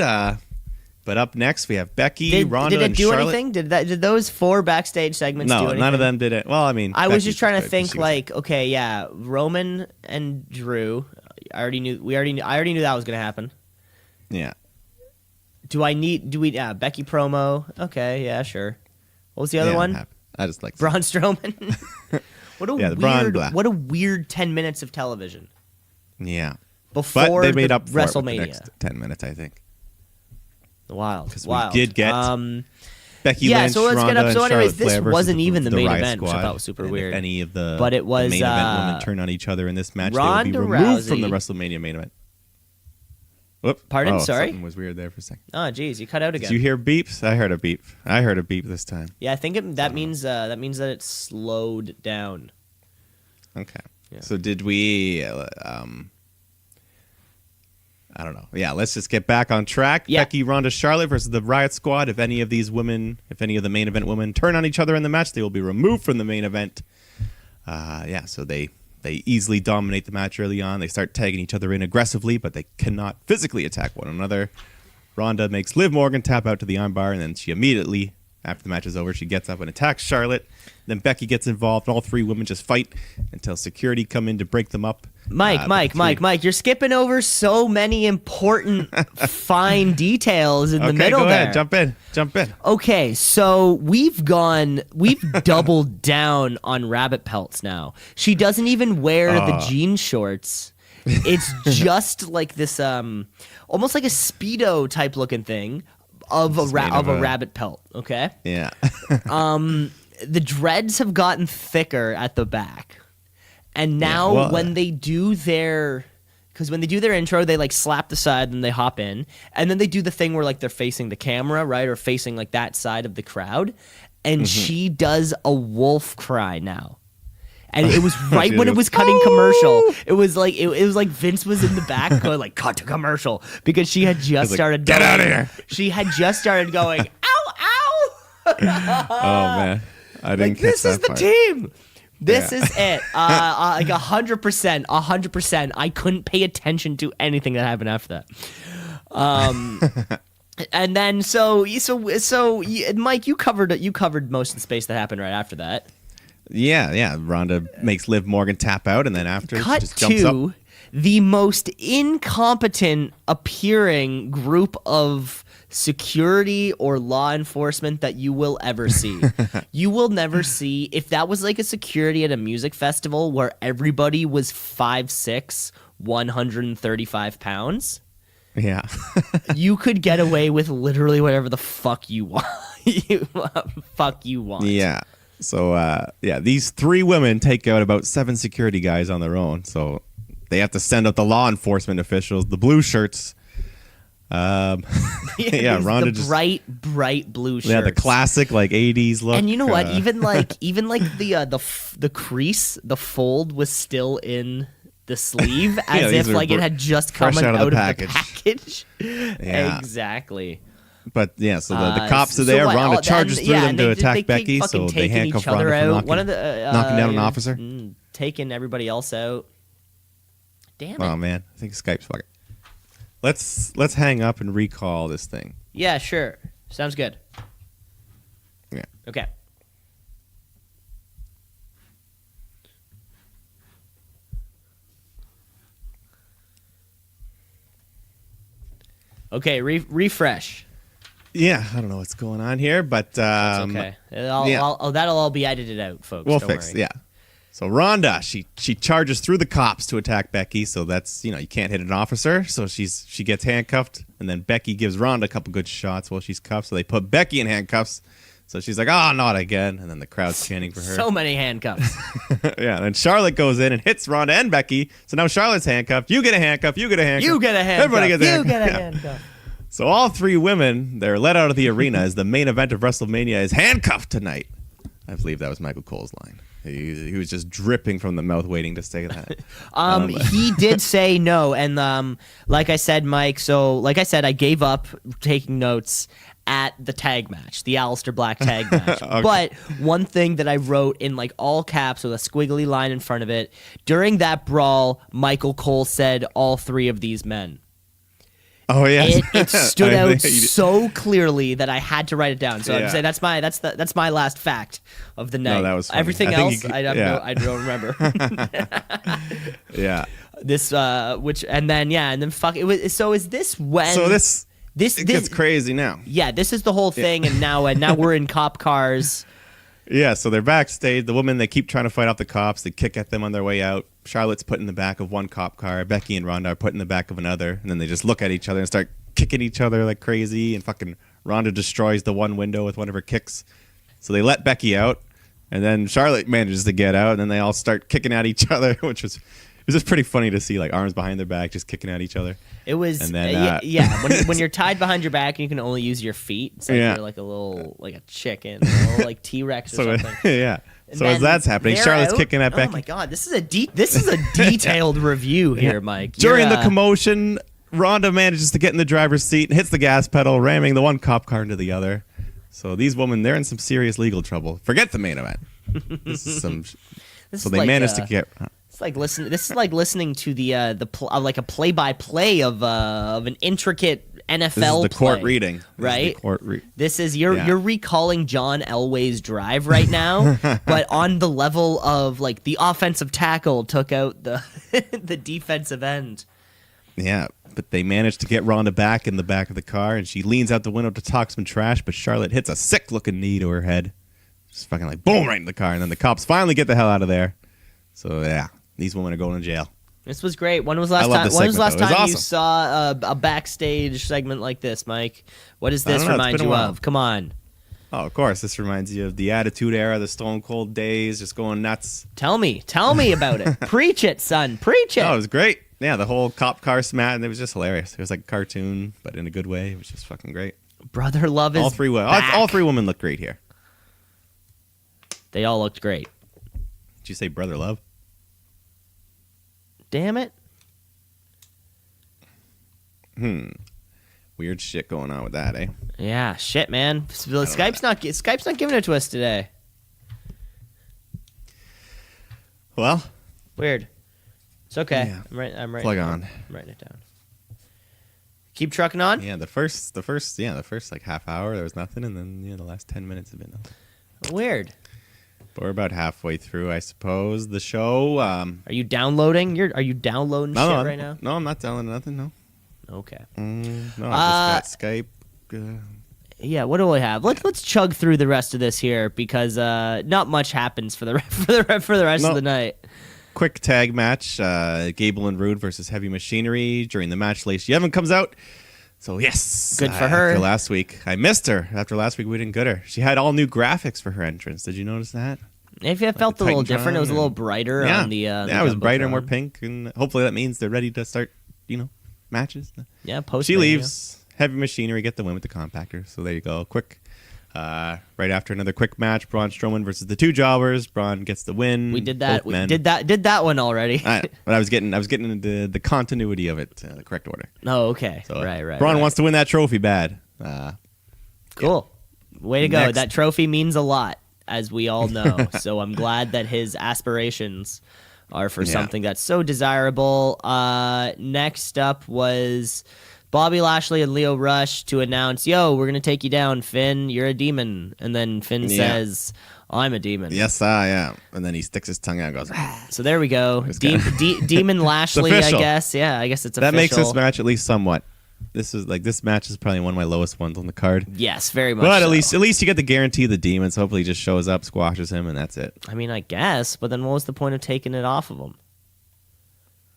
But up next we have Becky, Ronda, and Charlotte. Anything? Did those 4 backstage segments do anything? No, none of them did it. Well, I mean, I was just trying to think like, okay, yeah, Roman and Drew. I already knew that was gonna happen. Yeah. Becky promo? Okay, yeah, sure. What was the other one? I just like Braun Strowman. What a weird 10 minutes of television. Yeah. Before they made up for WrestleMania. it with the next 10 minutes, I think. Wild. Because we did get Becky yeah, Lynch, so let's Ronda, get up. So, and anyways, Charlotte this Flair wasn't versus even the main Riott event, which I Squad. thought was super And weird. If any of the main event women turn on each other in this match, they will be removed from the WrestleMania main event. Whoop. Pardon? Sorry? Something was weird there for a second. Oh, geez, you cut out again. Did you hear beeps? I heard a beep. I heard a beep this time. Yeah, I think that means that it slowed down. Okay. Yeah. So did we? I don't know. Yeah, let's just get back on track. Yeah. Becky, Ronda, Charlotte versus the Riott Squad. If any of the main event women turn on each other in the match, they will be removed from the main event. So they easily dominate the match early on. They start tagging each other in aggressively, but they cannot physically attack one another. Ronda makes Liv Morgan tap out to the armbar, and then she immediately, after the match is over, she gets up and attacks Charlotte. Then Becky gets involved. All 3 women just fight until security come in to break them up. Mike, you're skipping over so many important fine details in the middle go there. Ahead. Jump in. Okay, so we've doubled down on rabbit pelts now. She doesn't even wear the jean shorts. It's just like this almost like a Speedo type looking thing of a rabbit pelt, okay? Yeah. The dreads have gotten thicker at the back. And now when they do their intro, they like slap the side and they hop in, and then they do the thing where like they're facing the camera, right, or facing like that side of the crowd, and she does a wolf cry now. And it was right when it was cutting commercial. It was like Vince was in the back going like cut to commercial because she had just started get out of here. She had just started going ow. Oh man. I didn't catch this is that the part. team. This is it. Like 100%. I couldn't pay attention to anything that happened after that. And then so Mike, you covered most of the space that happened right after that. Yeah. Ronda makes Liv Morgan tap out, and then after Cut she just jumps up. to the most incompetent appearing group of security or law enforcement that you will ever see. You will never see, if that was like a security at a music festival where everybody was 5'6", 135 pounds. Yeah. You could get away with literally whatever the fuck you want. Yeah. So, these 3 women take out about 7 security guys on their own. So they have to send out the law enforcement officials, the blue shirts. Ronda the just bright blue shirts. Yeah, the classic like 80s look. And you know what? Even like the crease, the fold was still in the sleeve as if like it had just come out of the package. Yeah. Exactly. But yeah, so the cops are there. Ronda charges through them to attack Becky, so they handcuff Ronda from knocking down an officer, taking everybody else out. Damn it! Oh man, I think Skype's fucking. Let's hang up and recall this thing. Yeah, sure. Sounds good. Yeah. Okay. Okay, refresh. Yeah, I don't know what's going on here, but That's okay. That'll all be edited out, folks. We'll Don't fix. worry. Yeah. So Ronda, she charges through the cops to attack Becky. So that's, you can't hit an officer. So she gets handcuffed, and then Becky gives Ronda a couple good shots while she's cuffed. So they put Becky in handcuffs. So she's like, "Oh, not again!" And then the crowd's chanting for her. So many handcuffs. Yeah, and then Charlotte goes in and hits Ronda and Becky. So now Charlotte's handcuffed. You get a handcuff. You get a handcuff. You get a handcuff. Everybody gets a handcuff. You get a handcuff. So all three women, they're let out of the arena as the main event of WrestleMania is handcuffed tonight. I believe that was Michael Cole's line. He was just dripping from the mouth waiting to say that. He did say no. And like I said, Mike, I gave up taking notes at the tag match, the Aleister Black tag match. Okay. But one thing that I wrote in like all caps with a squiggly line in front of it, during that brawl, Michael Cole said all three of these men. Oh yeah, it stood out so clearly that I had to write it down. So I'm saying that's my last fact of the night. No, that was funny. Everything else I don't remember. Yeah. This and then fuck it was. So is this when? So this gets crazy now. Yeah, this is the whole thing, and now we're in cop cars. Yeah, so they're backstage. The women, they keep trying to fight off the cops. They kick at them on their way out. Charlotte's put in the back of one cop car. Becky and Ronda are put in the back of another. And then they just look at each other and start kicking each other like crazy. And fucking Ronda destroys the one window with one of her kicks. So they let Becky out. And then Charlotte manages to get out. And then they all start kicking at each other, which was... It was just pretty funny to see, like, arms behind their back, just kicking at each other. It was, and then, when you're tied behind your back and you can only use your feet, it's like you're like a little, like a chicken, a little, like T-Rex or something. Yeah. And so as that's happening, Charlotte's kicking at Becky. Oh my God, this is a detailed review here, Mike. During the commotion, Ronda manages to get in the driver's seat and hits the gas pedal, ramming the one cop car into the other. So these women, they're in some serious legal trouble. Forget the main event. They managed to get... This is like listening to like a play-by-play of an intricate NFL. This is the court play, reading, right? This is you're recalling John Elway's drive right now, but on the level of like the offensive tackle took out the the defensive end. Yeah, but they managed to get Ronda back in the back of the car, and she leans out the window to talk some trash, but Charlotte hits a sick-looking knee to her head, just fucking like boom right in the car, and then the cops finally get the hell out of there. So yeah. These women are going to jail. This was great. When was the last time you saw a backstage segment like this, Mike? What does this remind you of? Come on. Oh, of course. This reminds you of the Attitude Era, the Stone Cold days, just going nuts. Tell me about it. Preach it, son. Preach it. Oh, it was great. Yeah, the whole cop car smat, and it was just hilarious. It was like a cartoon, but in a good way. It was just fucking great. Brother Love is all three women looked great here. They all looked great. Did you say Brother Love? Damn it. Weird shit going on with that, eh? Yeah, shit, man. Skype's not giving it to us today. Well, weird. It's okay. Yeah. I'm writing. Plug on. I'm writing it down. Keep trucking on. Yeah, the first like half hour there was nothing, and then the last 10 minutes have been nothing. Weird. But we're about halfway through, I suppose, the show. Are you downloading? Are you downloading shit right now? No, I'm not downloading nothing, no. Okay. No, I just got Skype. Yeah, what do we have? Let's chug through the rest of this here because not much happens for the rest of the night. Quick tag match, Gable and Rude versus Heavy Machinery. During the match, Lacey Evans comes out. So, yes. Good for her. After last week. I missed her. After last week, we didn't get her. She had all new graphics for her entrance. Did you notice that? If it felt a little different, it was a little brighter on the yeah, it was brighter, more pink, and hopefully that means they're ready to start, matches. Yeah, post. She leaves. Heavy Machinery get the win with the compactor. So there you go. Quick. Right after another quick match, Braun Strowman versus the two jobbers. Braun gets the win. We did that. We did that one already. But I was getting into the continuity of it, the correct order. Oh, okay. So, right. Braun wants to win that trophy bad. Cool. Way to go. That trophy means a lot, as we all know. So I'm glad that his aspirations are for something that's so desirable. Next up was Bobby Lashley and Lio Rush to announce, yo, we're going to take you down, Finn. You're a demon. And then Finn says, I'm a demon. Yes, I am. And then he sticks his tongue out and goes, so there we go. Demon Lashley, I guess. Yeah, I guess it's official. That makes this match at least somewhat this match is probably one of my lowest ones on the card. Yes, very much. But so. at least you get the guarantee of the Demons. Hopefully, he just shows up, squashes him, and that's it. I mean, I guess, but then what was the point of taking it off of him?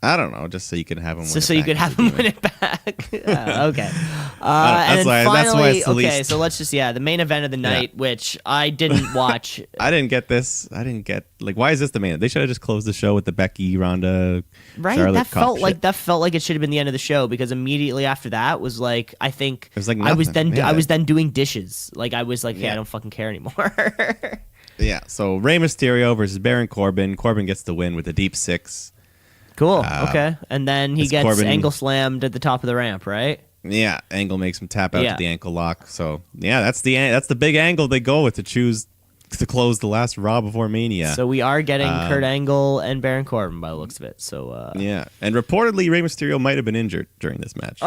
I don't know, just so you can have him. So you could have him win it back. Yeah, okay. That's why it's the least. Okay, so let's just the main event of the night, which I didn't watch. I didn't get this. I didn't get why is this the main? They should have just closed the show with the Becky, Ronda, right? Charlotte That felt like it should have been the end of the show because immediately after that was like I think it was like I was then doing dishes. Like I was like, I don't fucking care anymore. Yeah. So Rey Mysterio versus Baron Corbin. Corbin gets the win with a deep 6. Cool. Okay. And then he gets Corbin ankle slammed at the top of the ramp, right? Yeah. Angle makes him tap out to the ankle lock. So yeah, that's the big angle they go with to close the last Raw before Mania. So we are getting Kurt Angle and Baron Corbin by the looks of it. So yeah, and reportedly Rey Mysterio might have been injured during this match.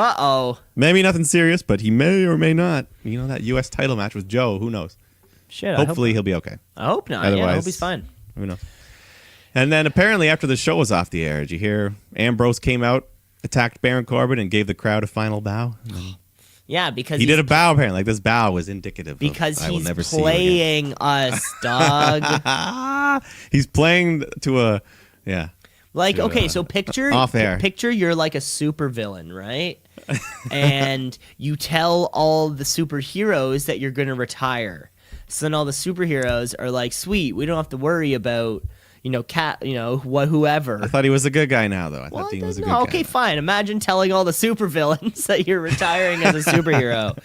Maybe nothing serious, but he may or may not. You know that U.S. title match with Joe. Who knows? Shit. Hopefully he'll be okay. I hope not. Otherwise, I hope he's fine. Who knows? And then apparently after the show was off the air, did you hear Ambrose came out, attacked Baron Corbin, and gave the crowd a final bow? Yeah, because he did a bow apparently. Like this bow was indicative because of I will never playing us, dog. He's playing to a Like okay, so picture off air. Picture you're like a supervillain, right? And you tell all the superheroes that you're going to retire. So then all the superheroes are like, "Sweet, we don't have to worry about." Whoever. I thought he was a good guy now, though. I thought he was a good guy. Okay, fine. Imagine telling all the supervillains that you're retiring as a superhero.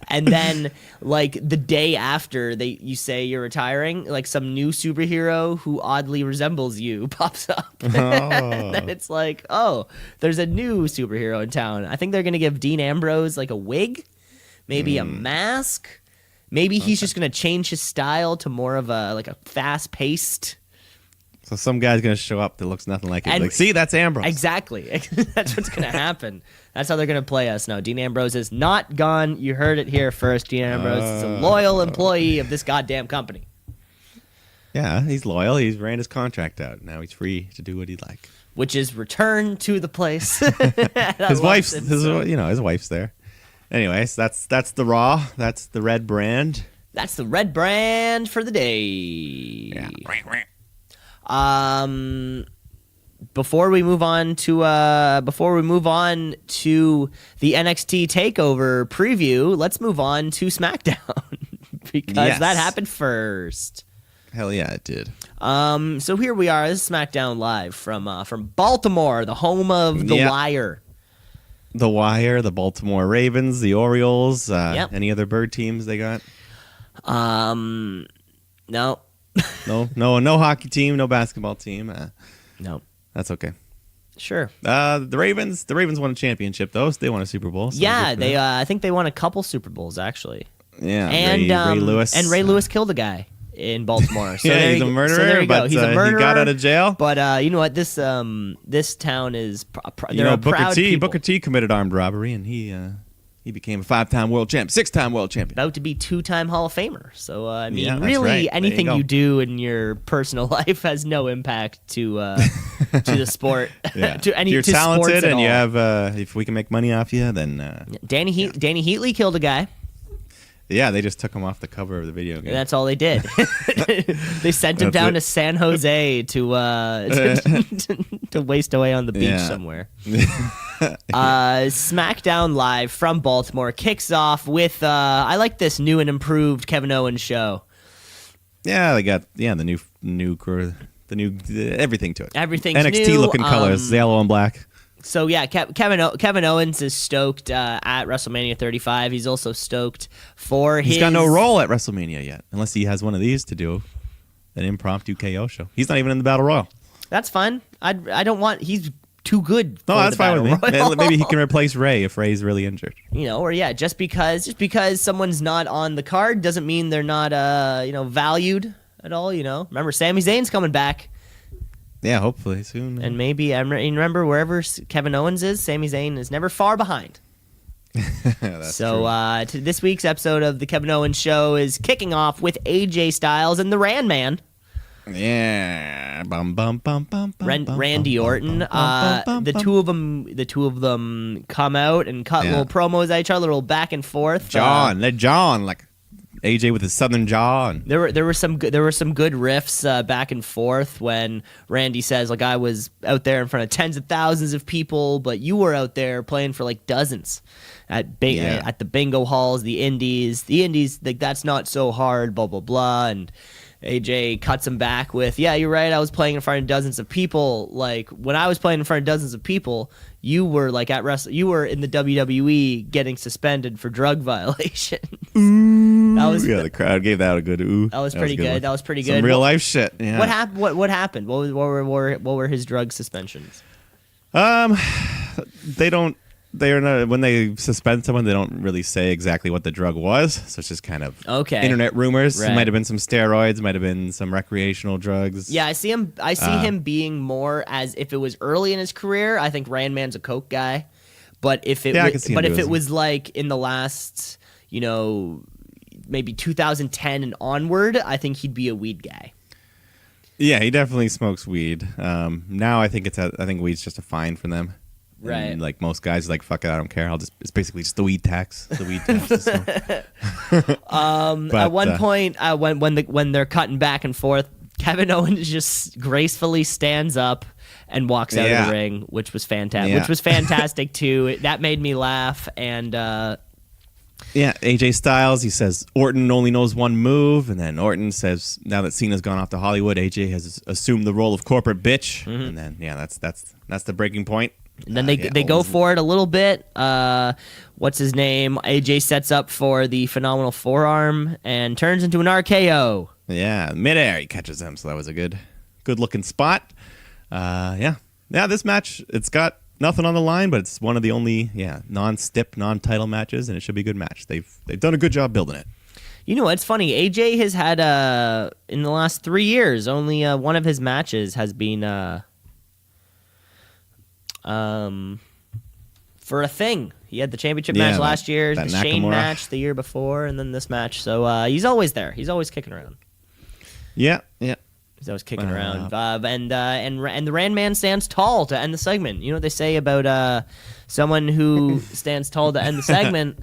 And then, like, the day after you say you're retiring, like, some new superhero who oddly resembles you pops up. And then it's like, oh, there's a new superhero in town. I think they're going to give Dean Ambrose, like, a wig, maybe a mask. Maybe he's just going to change his style to more of a fast-paced... So some guy's going to show up that looks nothing like him. Like, see, that's Ambrose. Exactly. That's what's going to happen. That's how they're going to play us. No, Dean Ambrose is not gone. You heard it here first. Dean Ambrose is a loyal employee of this goddamn company. Yeah, he's loyal. He's ran his contract out. Now he's free to do what he'd like. Which is return to the place. His wife's there. Anyways, that's the Raw. That's the red brand. That's the red brand for the day. Yeah. Before we move on to the NXT Takeover preview, let's move on to SmackDown because that happened first. Hell yeah, it did. So here we are. This is SmackDown Live from Baltimore, the home of The Wire. The Wire, the Baltimore Ravens, the Orioles. Any other bird teams they got? No. No hockey team, no basketball team. No, that's okay. Sure. The Ravens won a championship though. So they won a Super Bowl. So they I think they won a couple Super Bowls actually. Yeah, and Ray Lewis. And Ray Lewis killed a guy in Baltimore. So he's a murderer. So there you go. He's a murderer. He got out of jail. But you know what? This town is. Booker T committed armed robbery, and he became a 5-time world champ, 6-time world champion. About to be 2-time Hall of Famer. So, really, anything you do in your personal life has no impact to the sport. Yeah. You're talented and all. You have, if we can make money off you, then... Danny Heatley killed a guy. Yeah, they just took him off the cover of the video game. And that's all they did. They sent him down to San Jose to waste away on the beach somewhere. SmackDown Live from Baltimore kicks off with I like this new and improved Kevin Owens show. Yeah, they got the new everything to it. Everything's NXT new, looking colors, yellow and black. So yeah, Kevin Owens is stoked at WrestleMania 35. He's also stoked for He's got no role at WrestleMania yet, unless he has one of these to do, an impromptu KO show. He's not even in the Battle Royal. That's fine. I don't want. He's too good. No, that's fine with me. Maybe he can replace Ray if Ray's really injured. Just because someone's not on the card doesn't mean they're not valued at all. Remember, Sami Zayn's coming back. Yeah, hopefully soon. And maybe remember wherever Kevin Owens is, Sami Zayn is never far behind. That's true. This week's episode of the Kevin Owens Show is kicking off with AJ Styles and the Ran Man. Yeah. Bum, bum, bum, bum, bum, Randy bum, Orton. bum, bum, bum, The two of them come out and cut little promos at each other, little back and forth. John, like AJ with his southern jaw. And there were some good riffs back and forth when Randy says, like, I was out there in front of tens of thousands of people, but you were out there playing for like dozens at the bingo halls, the indies, like, that's not so hard, blah blah blah. And AJ cuts him back with, yeah, you're right, I was playing in front of dozens of people. Like, when I was playing in front of dozens of people, you were like you were in the WWE getting suspended for drug violation. The crowd gave that a good ooh. That was pretty good. That was pretty good. Some real life shit. Yeah. What happened? What happened? What were his drug suspensions? They're not, when they suspend someone, they don't really say exactly what the drug was. So it's just kind of internet rumors. Right. It might have been some steroids, might have been some recreational drugs. Yeah, I see him being more as if it was early in his career. I think Rain Man's a coke guy, but if it was like in the last, maybe 2010 and onward, I think he'd be a weed guy. Yeah, he definitely smokes weed. Now I think weed's just a fine for them. Right. And like most guys, like, fuck it, I don't care. It's basically just the weed tax. The weed tax. At one point, when they're cutting back and forth, Kevin Owens just gracefully stands up and walks out of the ring, which was fantastic. Yeah. Which was fantastic too. That made me laugh. And AJ Styles, he says Orton only knows one move, and then Orton says, now that Cena's gone off to Hollywood, AJ has assumed the role of corporate bitch. Mm-hmm. And then that's the breaking point. And then they go for it a little bit. What's his name? AJ sets up for the phenomenal forearm and turns into an RKO. Yeah, midair he catches him, so that was a good looking spot. This match, it's got nothing on the line, but it's one of the only non-stip, non-title matches, and it should be a good match. They've done a good job building it. It's funny. AJ has had in the last 3 years, only one of his matches has been for a thing. He had the championship match last year, the Shane match the year before, and then this match. So he's always there. He's always kicking around. Yeah. He's always kicking around. And the Rand Man stands tall to end the segment. You know what they say about someone who stands tall to end the segment?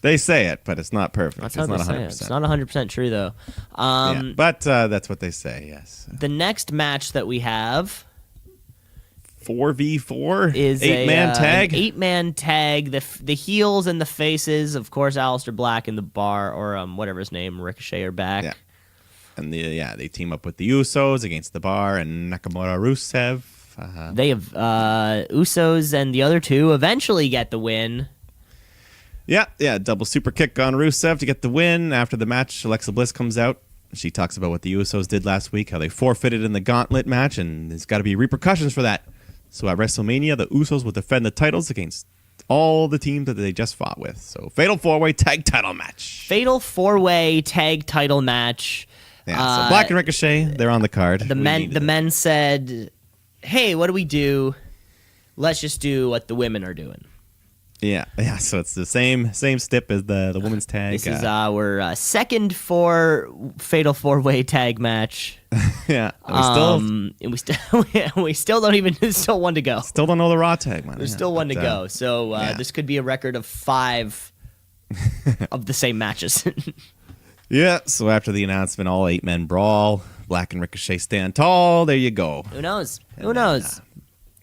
They say it, but it's not perfect. It's not 100%. It's not 100% true, though. But that's what they say, yes. The next match that we have 4v4 is 8-man tag. An 8-man tag. The heels and the faces, of course, Aleister Black and the Bar, or whatever his name, Ricochet, are back. Yeah. And they team up with the Usos against the Bar and Nakamura Rusev. They have Usos and the other two eventually get the win. Yeah, double super kick on Rusev to get the win. After the match, Alexa Bliss comes out. She talks about what the Usos did last week, how they forfeited in the gauntlet match, and there's got to be repercussions for that. So at WrestleMania, the Usos will defend the titles against all the teams that they just fought with. So Fatal 4-Way Tag Title Match. Fatal 4-Way Tag Title Match. Yeah, so Black and Ricochet, they're on the card. The men said, hey, what do we do? Let's just do what the women are doing. Yeah. So it's the same stip as the women's tag. This is our second Fatal 4-Way Tag match. Yeah. We still don't even. Still one to go. Still don't know the Raw tag, man. There's still one to go. So this could be a record of 5 of the same matches. Yeah. So after the announcement, all 8-men brawl. Black and Ricochet stand tall. There you go. Who knows? Who knows?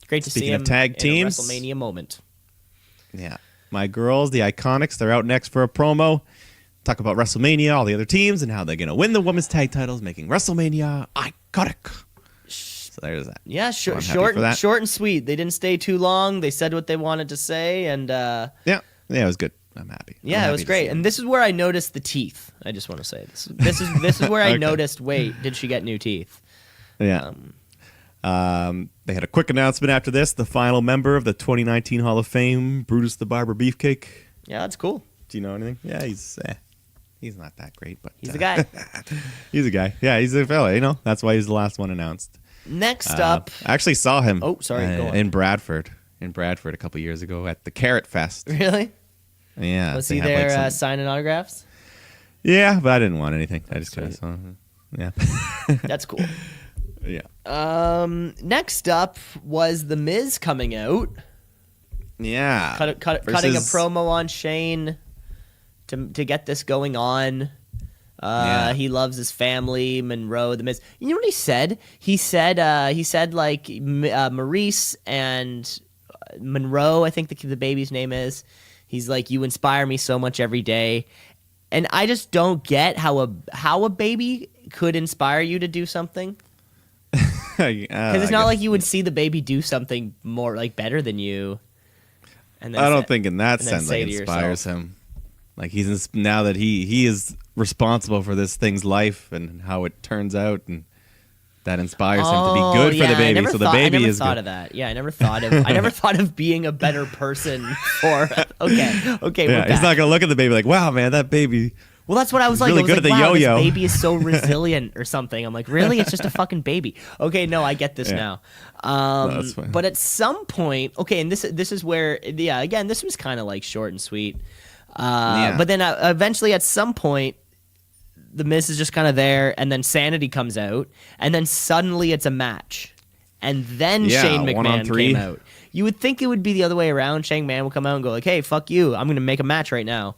Great to see him. Speaking of tag teams, in a WrestleMania moment. Yeah. My girls, the Iconics, they're out next for a promo. Talk about WrestleMania, all the other teams, and how they're going to win the women's tag titles, making WrestleMania iconic. So there's that. Yeah, short and sweet. They didn't stay too long. They said what they wanted to say, and yeah, it was good. I'm happy. Yeah, it was great. And this is where I noticed the teeth. I just want to say this. This is where I noticed. Wait, did she get new teeth? Yeah. They had a quick announcement after this. The final member of the 2019 Hall of Fame, Brutus the Barber Beefcake. Yeah, that's cool. Do you know anything? Yeah, he's not that great, but he's a guy. He's a guy. Yeah, he's a fella. That's why he's the last one announced. Next up, I actually saw him. Oh, sorry, go on. In Bradford a couple years ago at the Carrot Fest. Really? Yeah. Was he there signing autographs? Yeah, but I didn't want anything. I just kind of saw him. Yeah. That's cool. Yeah. Next up was The Miz coming out. Yeah. Cutting a promo on Shane to get this going on. He loves his family, Monroe, The Miz. You know what he said? He said like Maurice and Monroe, I think the baby's name is. He's like, you inspire me so much every day. And I just don't get how a baby could inspire you to do something. Because it's not like you would see the baby do something more like better than you. And then I don't think in that sense like inspires him. Like now that he is responsible for this thing's life and how it turns out, and that inspires him to be good for the baby. So the baby is good. I never thought of that. Yeah, I never thought of being a better person for. Okay. Yeah, he's not gonna look at the baby like, wow, man, that baby. Well, that's what I was like. Really good at the yo-yo. This baby is so resilient or something. I'm like, really? It's just a fucking baby. Okay, no, I get this now. No, that's fine. But at some point, okay, and this is where, again, this was kind of like short and sweet. But then eventually, at some point, the Miz is just kind of there, and then Sanity comes out, and then suddenly it's a match, and then Shane McMahon came out. You would think it would be the other way around. Shane McMahon will come out and go like, "Hey, fuck you! I'm going to make a match right now.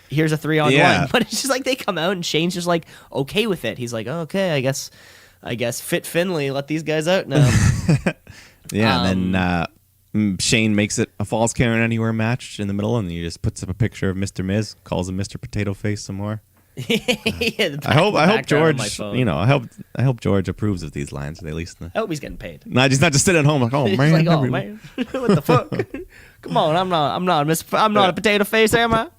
Here's a 3-on-1." But it's just like they come out, and Shane's just like okay with it. He's like, oh, "Okay, I guess fit Finley. Let these guys out now." And then Shane makes it a Falls Count Anywhere match in the middle, and he just puts up a picture of Mr. Miz, calls him Mr. Potato Face some more. I hope George, I hope George approves of these lines at least. I hope he's getting paid. No, he's not just sitting at home like, oh man, like, oh man, what the fuck? Come on, I'm not a potato face, am I?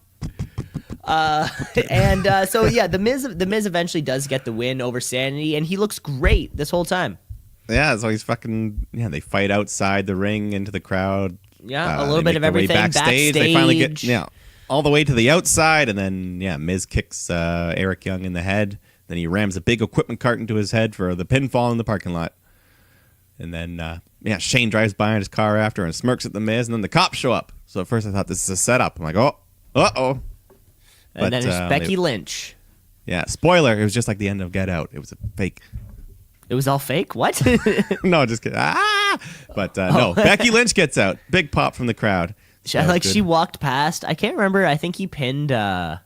So the Miz eventually does get the win over Sanity, and he looks great this whole time. Yeah, so he's fucking they fight outside the ring into the crowd. Yeah, a little bit of everything backstage. They finally get all the way to the outside, and then Miz kicks Eric Young in the head. Then he rams a big equipment cart into his head for the pinfall in the parking lot. And then Shane drives by in his car after and smirks at the Miz, and then the cops show up. So at first I thought this is a setup. I'm like, uh-oh. And then there's Becky Lynch. Yeah, spoiler, it was just like the end of Get Out. It was a fake. It was all fake? What? No, just kidding. But no, Becky Lynch gets out. Big pop from the crowd. She walked past. I can't remember. I think he pinned. Eric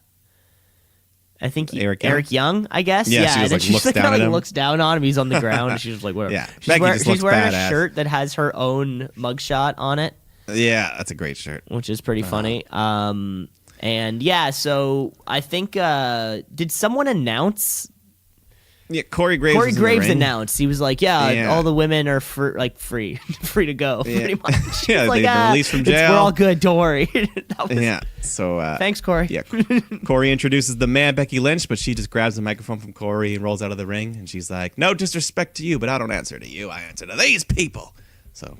Young. I guess. Yeah. She looks down on him. He's on the ground. And she's just like, whatever. Yeah. She's wearing a shirt that has her own mugshot on it. Yeah, that's a great shirt. Which is pretty funny. So I think did someone announce? Yeah, Corey Graves announced. He was like, all the women are free to go, pretty much. Yeah, like, they've been released from jail. We're all good, don't worry. So thanks, Corey. Yeah, Corey introduces the man, Becky Lynch, but she just grabs the microphone from Corey and rolls out of the ring, and she's like, no disrespect to you, but I don't answer to you. I answer to these people. So,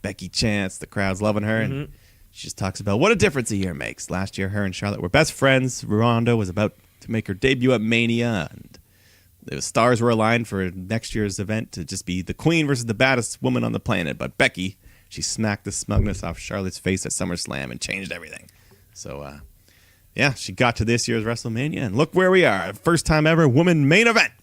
Becky chants. The crowd's loving her, and she just talks about what a difference a year makes. Last year, her and Charlotte were best friends. Ronda was about to make her debut at Mania, and the stars were aligned for next year's event to just be the queen versus the baddest woman on the planet. But Becky, she smacked the smugness off Charlotte's face at SummerSlam and changed everything. So, she got to this year's WrestleMania, and look where we are. First time ever woman main event.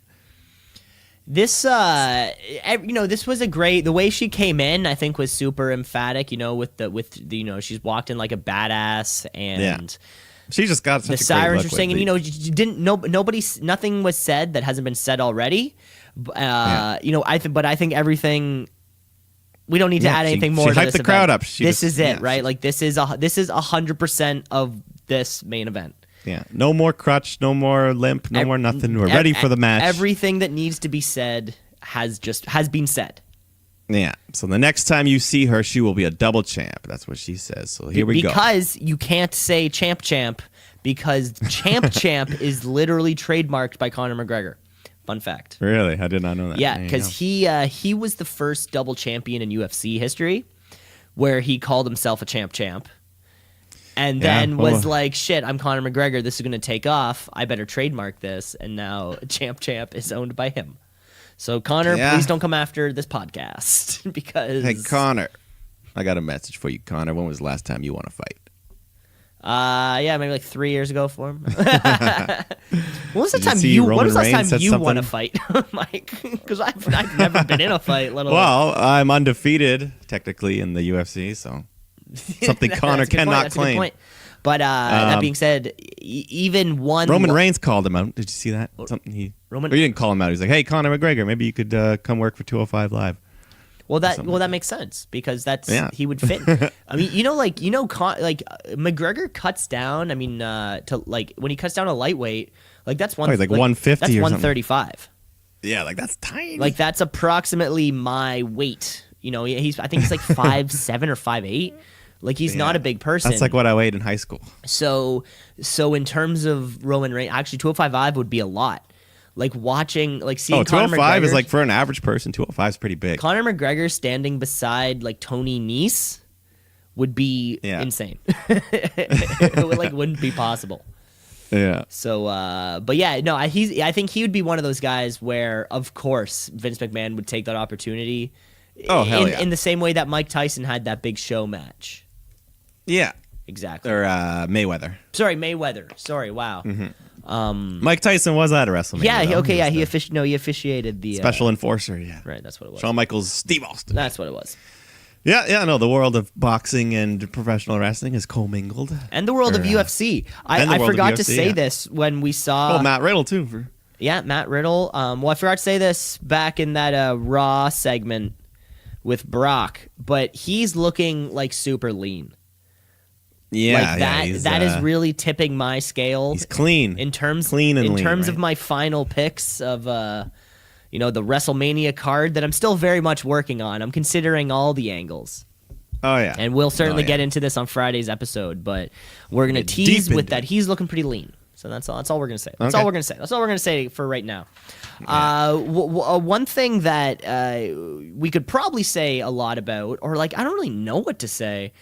This, this was a great. The way she came in, I think, was super emphatic. She's walked in like a badass, and she just got such the sirens are singing. Nothing was said that hasn't been said already. I think everything. We don't need to add anything more. She to hyped this the crowd up. This is it, right? Like this is 100% of this main event. Yeah, no more crutch, no more limp, no more nothing. We're ready for the match. Everything that needs to be said has been said. Yeah. So the next time you see her, she will be a double champ. That's what she says. So here we go. Because you can't say champ because champ is literally trademarked by Conor McGregor. Fun fact. Really? I did not know that. Yeah, because he was the first double champion in UFC history where he called himself a champ. And then was like, shit, I'm Conor McGregor. This is going to take off. I better trademark this. And now champ is owned by him. So, Conor, please don't come after this podcast because... Hey, Conor, I got a message for you, Conor. When was the last time you won a fight? Yeah, maybe like 3 years ago for him. When was the Did you time see you? When Roman was the last Reigns time said you won a something? fight, Mike? Because I've never been in a fight. Let alone. Well, I'm undefeated technically in the UFC, so something Connor That's a good point, cannot that's a good claim. point. But that being said, even one Roman Reigns called him out. Did you see that? Something Roman- or he didn't call him out. He's like, "Hey, Conor McGregor, maybe you could come work for 205 Live." Well, that something like that makes sense because that's Yeah. he would fit. I mean, McGregor cuts down. I mean, to like when he cuts down a lightweight, like that's one. he's like 150 That's or something. 135. Yeah, like that's tiny. Like that's approximately my weight. You know, I think he's like 5'7" or 5'8". Like he's not a big person. That's like what I weighed in high school. So in terms of Roman Reigns, actually 205 Live would be a lot. Like watching, like seeing Conor 205 is McGregor- like for an average person. 205 is pretty big. Conor McGregor standing beside like Tony Nese would be insane. It wouldn't be possible. Yeah. So, but yeah, no, I think he would be one of those guys where, of course, Vince McMahon would take that opportunity. Oh, hell yeah. In the same way that Mike Tyson had that big show match. Yeah. Exactly. Or Mayweather. Sorry, Mayweather. Sorry, wow. Mike Tyson was at a WrestleMania. Yeah, though. okay, yeah, was he officiated the special enforcer. Yeah. right, that's what it was. Shawn Michaels, Steve Austin. That's what it was. Yeah, no, the world of boxing and professional wrestling is commingled. And the world of UFC. I forgot to say this when we saw Matt Riddle too. Yeah, Matt Riddle. Well, I forgot to say this back in that Raw segment with Brock, but he's looking like super lean. Yeah, like that is really tipping my scale. He's clean. In terms clean and in lean, terms right? of my final picks of the WrestleMania card that I'm still very much working on. I'm considering all the angles. Oh yeah. And we'll certainly get into this on Friday's episode, but we're going to tease with that. He's looking pretty lean. So that's all we're going to say. That's all we're going to say for right now. Yeah. One thing that we could probably say a lot about, or like I don't really know what to say.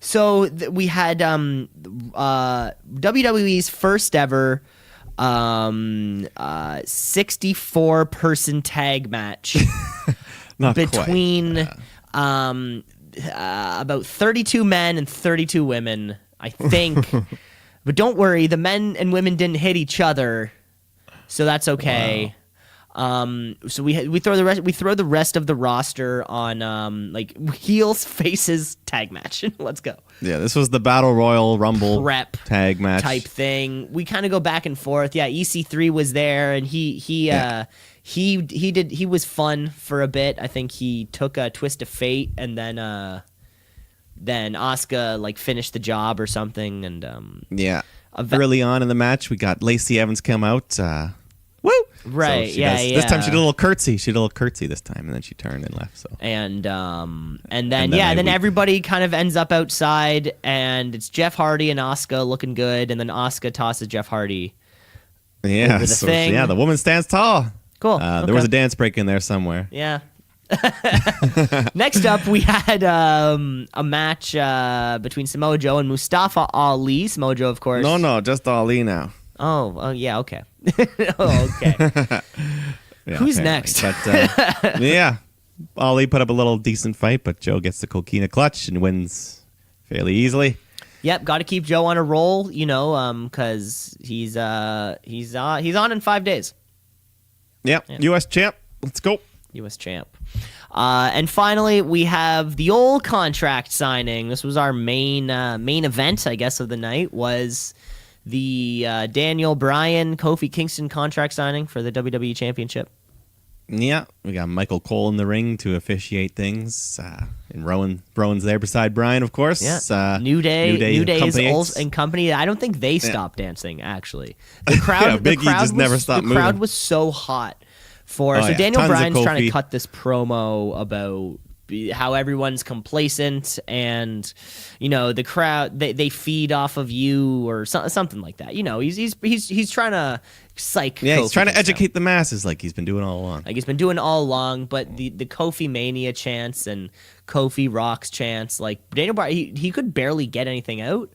So we had WWE's first ever 64-person tag match between about 32 men and 32 women, I think. But don't worry, the men and women didn't hit each other, so that's okay. Wow. So we throw the rest of the roster on like heels faces tag match. Let's go. Yeah, this was the Battle Royal Rumble prep tag match type thing. We kind of go back and forth. Yeah, EC3 was there, and he was fun for a bit. I think he took a twist of fate, and then Asuka like finished the job or something. And early on in the match, we got Lacey Evans come out. Woo! Right, so yeah. This time she did a little curtsy. She did a little curtsy this time, and then she turned and left. So and then everybody kind of ends up outside, and it's Jeff Hardy and Asuka looking good, and then Asuka tosses Jeff Hardy. Yeah, over the thing. Yeah, the woman stands tall. Cool. There was a dance break in there somewhere. Yeah. Next up, we had a match between Samoa Joe and Mustafa Ali. Samoa Joe, of course. No, just Ali now. Oh, yeah, okay. Okay. Yeah, Who's apparently. next? But, yeah, Ali put up a little decent fight, but Joe gets the coquina clutch and wins fairly easily. Yep, got to keep Joe on a roll, because he's on in 5 days. Yep, yeah. U.S. champ. Let's go. U.S. champ. And finally, we have the old contract signing. This was our main event, I guess, of the night, was the Daniel Bryan, Kofi Kingston contract signing for the WWE Championship. Yeah, we got Michael Cole in the ring to officiate things. And Rowan's there beside Bryan, of course. Yeah. New Day and company. I don't think they stopped dancing, actually. The crowd, Big E just never stopped moving. The crowd was so hot for Daniel Bryan's trying to cut this promo about how everyone's complacent and the crowd they feed off of you or something like that. He's trying to psych. Yeah, Kofi he's trying to educate the masses like he's been doing all along. But the Kofi Mania chants and Kofi Rocks chants, like Daniel Bryan, he could barely get anything out.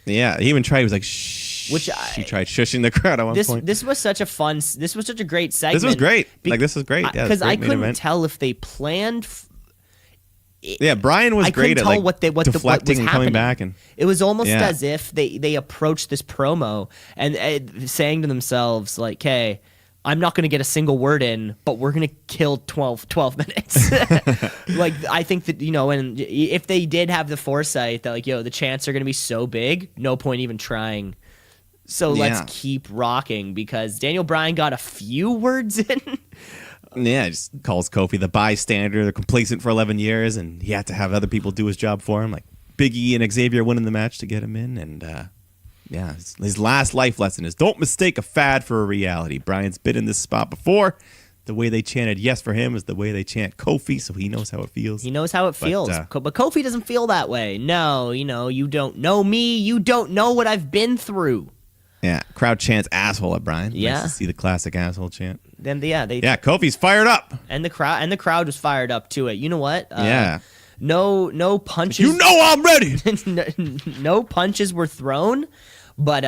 Yeah, he even tried. He was like, shh. He tried shushing the crowd at one point. This was such a great segment. This was great. This was great. Because I couldn't tell if they planned. Yeah, Brian was great at like deflecting and coming back, and it was almost as if they approached this promo and saying to themselves like, "Hey, I'm not going to get a single word in, but we're going to kill 12 minutes." Like, I think that, and if they did have the foresight that like, the chants are going to be so big, no point even trying. So let's keep rocking, because Daniel Bryan got a few words in. Yeah, he just calls Kofi the bystander, the complacent for 11 years, and he had to have other people do his job for him, like Big E and Xavier winning the match to get him in. And his last life lesson is don't mistake a fad for a reality. Bryan's been in this spot before. The way they chanted yes for him is the way they chant Kofi, so he knows how it feels. He knows how it feels, but Kofi doesn't feel that way. No, you don't know me. You don't know what I've been through. Yeah, crowd chants asshole at Bryan. Yeah. Nice to see the classic asshole chant. Then Kofi's fired up. And the crowd was fired up to it. You know what? No punches. You know I'm ready. No punches were thrown, but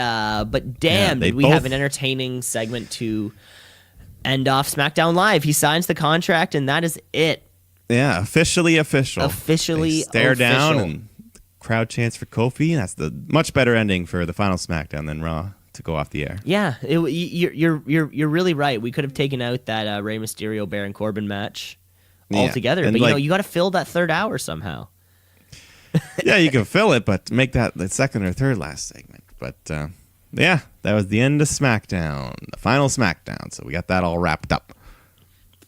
damn, did we have an entertaining segment to end off SmackDown Live. He signs the contract, and that is it. Yeah, officially official. Officially they stare official. down, and crowd chants for Kofi. That's the much better ending for the final SmackDown than Raw to go off the air. Yeah, you're really right. We could have taken out that Rey Mysterio Baron Corbin match altogether, but you got to fill that third hour somehow. Yeah, you can fill it, but make that the second or third last segment. But that was the end of SmackDown, the final SmackDown. So we got that all wrapped up.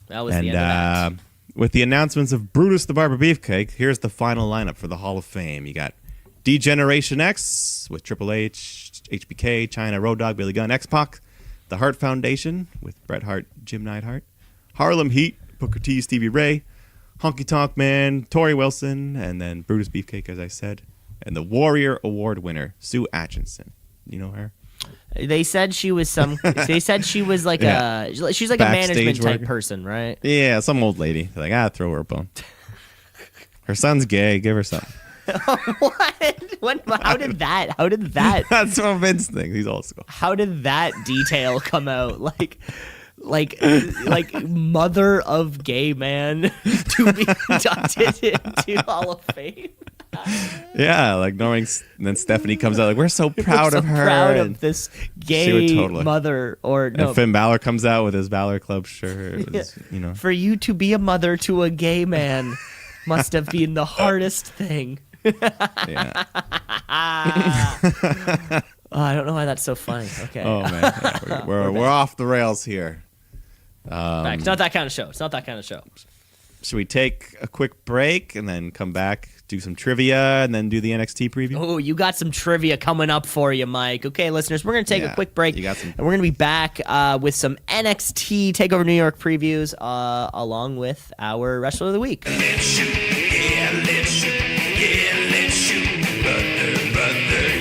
That was the end of that. With the announcements of Brutus the Barber Beefcake, here's the final lineup for the Hall of Fame. You got D-Generation X with Triple H, HBK, China, Road Dogg, Billy Gunn, X-Pac, the Hart Foundation with Bret Hart, Jim Neidhart, Harlem Heat, Booker T, Stevie Ray, Honky Tonk Man, Tori Wilson, and then Brutus Beefcake, as I said, and the Warrior Award winner, Sue Atchison. You know her? They said she was she's like Backstage a management type worker. person, right? Yeah, some old lady. They're like, throw her a bone. Her son's gay. Give her something. What? How did that? That's what Vince thinks. He's old school. How did that detail come out? Like mother of gay man to be inducted into Hall of Fame. Yeah, like knowing, and then Stephanie comes out like, we're so proud of her. Proud of this gay mother, or no. And Finn Balor comes out with his Balor Club shirt. It was, For you to be a mother to a gay man must have been the hardest thing. Yeah. I don't know why that's so funny. Okay. Oh man, yeah, we're off the rails here. It's not that kind of show. Should we take a quick break and then come back, do some trivia, and then do the NXT preview? Oh, you got some trivia coming up for you, Mike. Okay, listeners, we're going to take a quick break, and we're going to be back with some NXT TakeOver New York previews along with our Wrestler of the Week. Let's shoot, yeah, let's shoot, yeah, let's shoot, brother,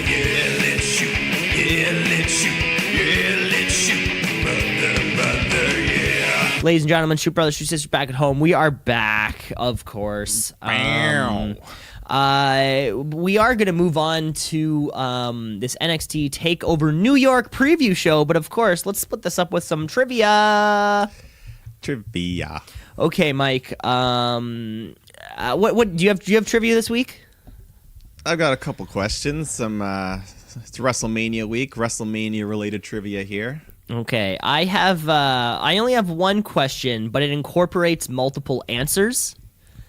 yeah, let's shoot, yeah, let's shoot, yeah, let's shoot, brother, yeah. Ladies and gentlemen, shoot brothers, shoot sisters back at home. We are back, of course. We are going to move on to this NXT TakeOver New York preview show, but of course, let's split this up with some trivia. Okay, Mike. What do you have trivia this week? I've got a couple questions. It's WrestleMania week, WrestleMania related trivia here. Okay, I only have one question, but it incorporates multiple answers.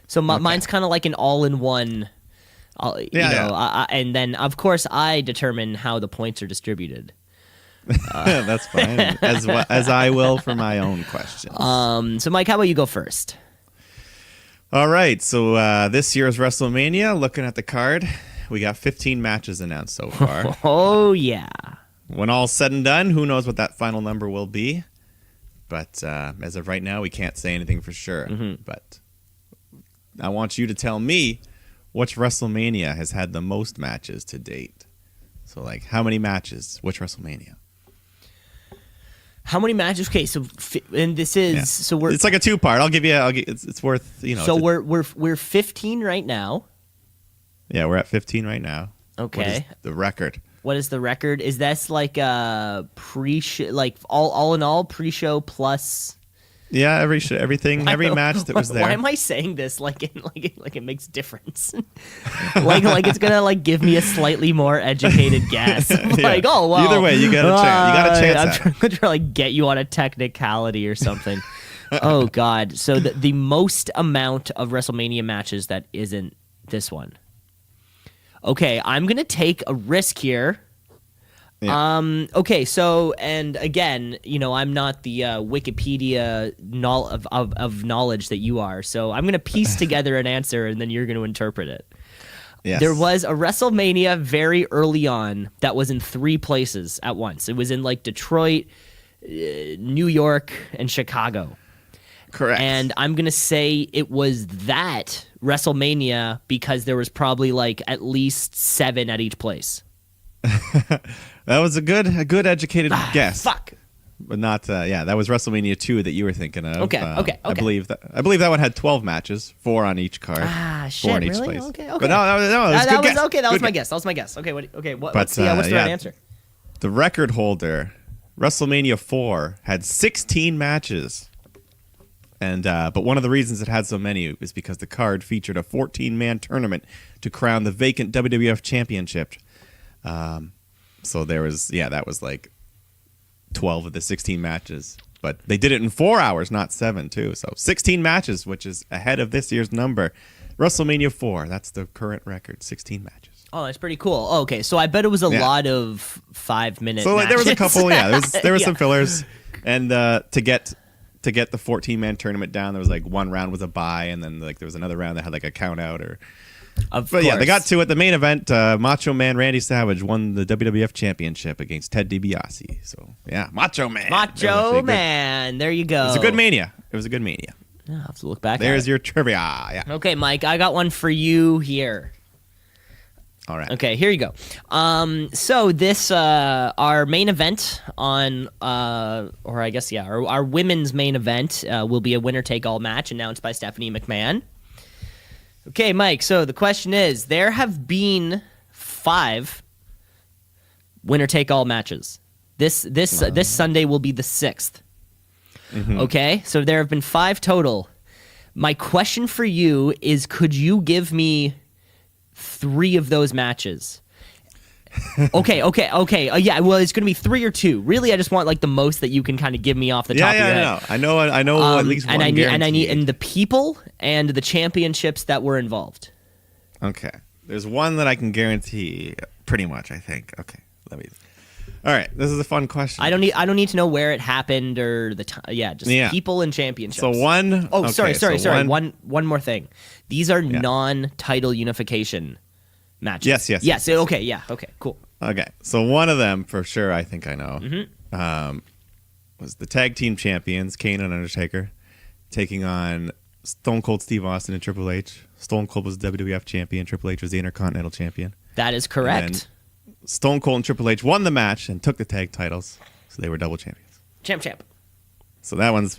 So mine's kind of like an all-in-one. And then of course I determine how the points are distributed. That's fine, as I will for my own questions. So Mike, how about you go first? All right, so this year's WrestleMania, looking at the card, we got 15 matches announced so far. Oh yeah. When all's said and done, who knows what that final number will be? But as of right now, we can't say anything for sure. Mm-hmm. But I want you to tell me which WrestleMania has had the most matches to date. So, like, how many matches? Which WrestleMania? How many matches? Okay, so and this is so we're. It's like a two-part. It's worth So we're 15 right now. Yeah, we're at 15 right now. Okay. What is the record? What is the record? Is this like a pre-show, like all in all pre-show plus? Yeah, everything, every match that was there. Why am I saying this like it makes difference? like it's gonna like give me a slightly more educated guess. Like, oh well. Either way, you got a chance. You got a chance. I'm trying to like get you on a technicality or something. Oh God! So the most amount of WrestleMania matches that isn't this one. Okay, I'm gonna take a risk here. Yeah. Okay, so, and again, I'm not the Wikipedia of knowledge that you are, so I'm going to piece together an answer, and then you're going to interpret it. Yes. There was a WrestleMania very early on that was in 3 places at once. It was in, like, Detroit, New York, and Chicago. Correct. And I'm going to say it was that WrestleMania because there was probably, like, at least 7 at each place. That was a good educated guess. Fuck. But not that was WrestleMania 2 that you were thinking of. Okay. I believe that one had 12 matches, 4 on each card. Shit, 4 in each really? place. Okay. But no, that was okay. That was my guess. guess. That was my guess. Okay, what's the right answer? The record holder, WrestleMania 4, had 16 matches. And but one of the reasons it had so many is because the card featured a 14-man tournament to crown the vacant WWF Championship. So there was, that was like 12 of the 16 matches, but they did it in 4 hours, not 7 too. So 16 matches, which is ahead of this year's number. WrestleMania 4, that's the current record, 16 matches. Oh, that's pretty cool. Oh, okay, so I bet it was a lot of 5-minute So matches. There was a couple, there was some fillers. And to get the 14-man tournament down, there was like one round was a bye, and then like there was another round that had like a count out or... But yeah, they got to it. The main event, Macho Man Randy Savage won the WWF Championship against Ted DiBiase. So yeah, Macho Man. Macho Man. There you go. It was a good Mania. I'll have to look back. There's your trivia. Yeah. Okay, Mike, I got one for you here. All right. Okay, here you go. So this our main event on or I guess our women's main event will be a winner take all match announced by Stephanie McMahon. Okay, Mike, so the question is, there have been 5 winner-take-all matches. This Sunday will be the 6th. Mm-hmm. Okay, so there have been 5 total. My question for you is, could you give me 3 of those matches? Okay. Yeah, well, it's going to be 3 or 2. Really, I just want like the most that you can kind of give me off the top of your head. Yeah, I know at least one. And I need the people and the championships that were involved. Okay. There's one that I can guarantee pretty much, I think. Okay. All right, this is a fun question. I don't need to know where it happened or the time. Just people and championships. So one sorry. One more thing. These are non-title unification matches. Yes. Okay. Yeah. Okay. Cool. Okay. So one of them for sure, I think I know, was the tag team champions, Kane and Undertaker, taking on Stone Cold Steve Austin and Triple H. Stone Cold was the WWF champion. Triple H was the Intercontinental champion. That is correct. Stone Cold and Triple H won the match and took the tag titles, so they were double champions. Champ. So that one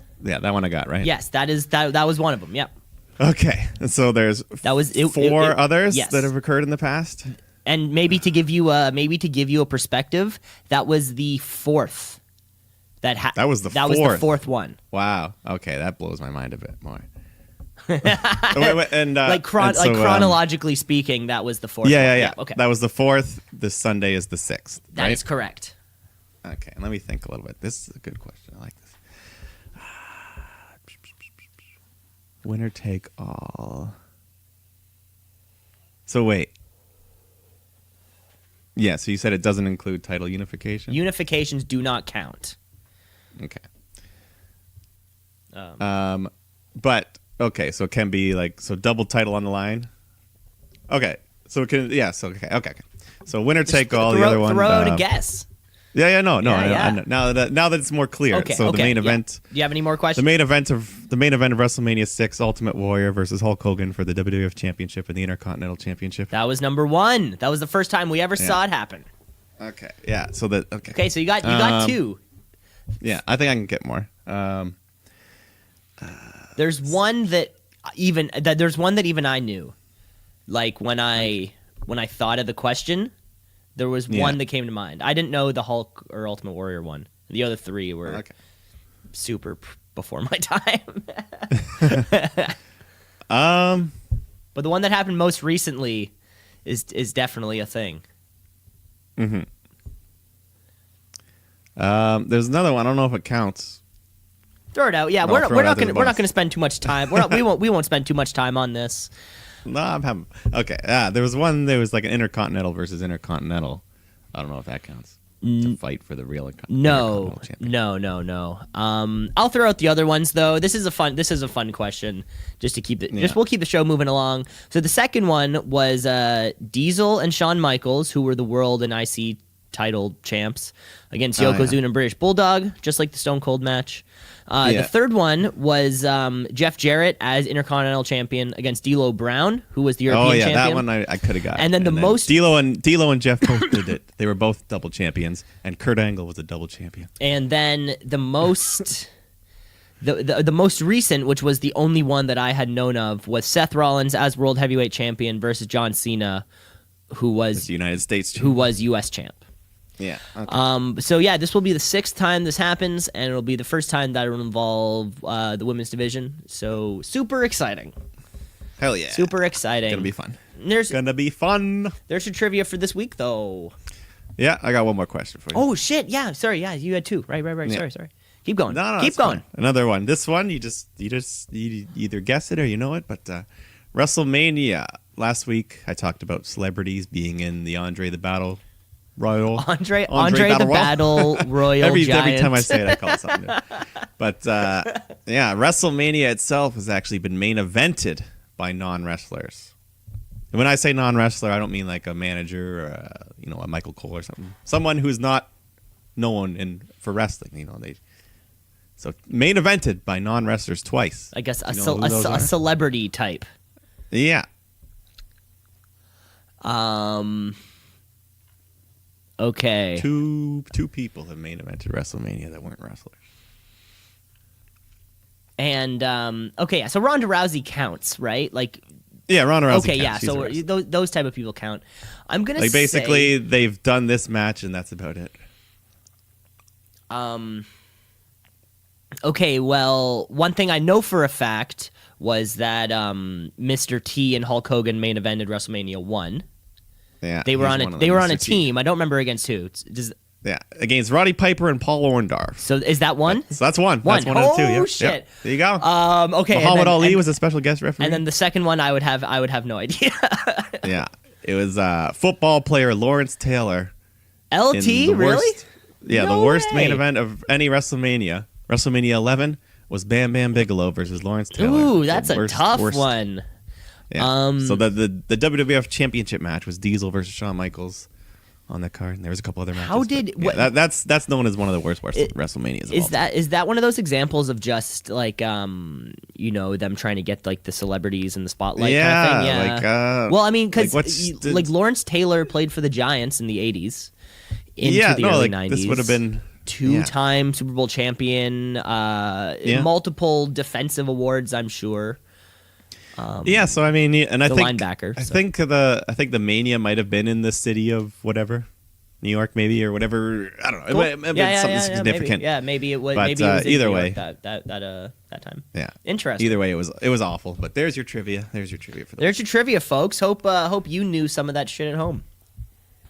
I got right. Yes, that was one of them. Yep. Okay, and so there's 4 others that have occurred in the past, and maybe to give you a perspective, that was the 4th. That was the 4th one. Wow. Okay, that blows my mind a bit more. And chronologically speaking, that was the 4th. Yeah. Okay, that was the 4th. This Sunday is the 6th. That is correct. Okay, let me think a little bit. This is a good question. I like this. Winner take all. So wait. Yeah, so you said it doesn't include title unification? Unifications do not count. Okay. But okay, so it can be like double title on the line. Okay, so it can okay. So winner take all. The other one. Throw out a guess. I know. Now that it's more clear. Okay, so the main event. Do you have any more questions? The main event of WrestleMania 6, Ultimate Warrior versus Hulk Hogan for the WWF Championship and the Intercontinental Championship. That was number 1. That was the first time we ever saw it happen. Okay. Yeah. So that. Okay. Okay. So you got 2. Yeah, I think I can get more. There's one that even I knew. Like when I thought of the question, there was one that came to mind. I didn't know the Hulk or Ultimate Warrior one. The other 3 were super before my time. Um, But the one that happened most recently is definitely a thing. there's another one. I don't know if it counts. Throw it out. Yeah, No, we're throw it not out to gonna the we're not boss. gonna spend too much time. We won't spend too much time on this. No, I'm having. Okay. There was one. There was like an intercontinental versus intercontinental. I don't know if that counts. To fight for the real No, intercontinental champion. no. I'll throw out the other ones though. This is a fun question, just to keep we'll keep the show moving along. So the second one was Diesel and Shawn Michaels, who were the world and IC title champs, against Yokozuna and British Bulldog, just like the Stone Cold match. The third one was Jeff Jarrett as Intercontinental Champion against D'Lo Brown, who was the European champion. That one I could have got. And then D'Lo and Jeff both did it. They were both double champions, and Kurt Angle was a double champion. And then the most the most recent, which was the only one that I had known of, was Seth Rollins as World Heavyweight Champion versus John Cena, who was the United States champ. who was US champ. Yeah. Okay. So yeah, this will be the 6th time this happens, and it'll be the first time that it will involve the women's division. So super exciting. Hell yeah. Super exciting. Gonna be fun. There's Gonna be fun. your trivia for this week, though. Yeah, I got one more question for you. Oh shit! Yeah, sorry. Yeah, you had 2. Right. Yeah. Sorry. Keep going. No, Keep that's going. fine. Another one. This one, you either guess it or you know it. But WrestleMania last week, I talked about celebrities being in the Andre the Battle Royal. Andre Battle the Royal. Battle Royal every Giant. time I say it, I call it something new. But yeah, WrestleMania itself has actually been main evented by non-wrestlers. And when I say non-wrestler, I don't mean like a manager or a Michael Cole or something. Someone who's not known for wrestling. So main evented by non-wrestlers twice. I guess Do you know who those a are? celebrity type. Yeah. Okay. Two people have main evented WrestleMania that weren't wrestlers. And okay, so Ronda Rousey counts, right? Like, Yeah, Ronda Rousey. okay, counts. yeah. She's a So wrestler. those type of people count. I'm gonna Like say, basically, they've done this match and that's about it. Okay, well, one thing I know for a fact was that Mr. T and Hulk Hogan main evented WrestleMania 1. Yeah, They were he's on one a of they them, were on a Mr. T. team. I don't remember against who. Yeah, against Roddy Piper and Paul Orndorff. So is that one? So that's one. One. That's one of the two. Oh, Yeah. shit. Yep. There you go. Okay. Muhammad Ali and, was a special guest referee. and then the second one I would have no idea. yeah, it was football player Lawrence Taylor. LT, in the really? worst- yeah, No the worst way. main event of any WrestleMania. WrestleMania 11 was Bam Bam Bigelow versus Lawrence Taylor. Ooh, The that's a tough worst. one. Yeah. So the WWF Championship match was Diesel versus Shawn Michaels on that card, and there was a couple other matches. How did- but, yeah, that's known as one of the worst WrestleManias. Of all time. Is that one of those examples of just like them trying to get like the celebrities in the spotlight kind of thing? Yeah. like well, I mean, because like, what's the- like Lawrence Taylor played for the Giants in the 80s into the no, early like 90s. this would have been Two-time Super Bowl champion, multiple defensive awards, I'm sure. Yeah, so I mean, and I the think linebacker, I so. think the Mania might have been in the city of whatever, New York maybe or whatever. I don't know. Cool. It might have been something significant. Maybe it was. But, Maybe it was in either New way. York that time. Yeah. Interesting. Either way, it was awful. But there's your trivia. There's your trivia for that. There's your trivia, folks. Hope you knew some of that shit at home.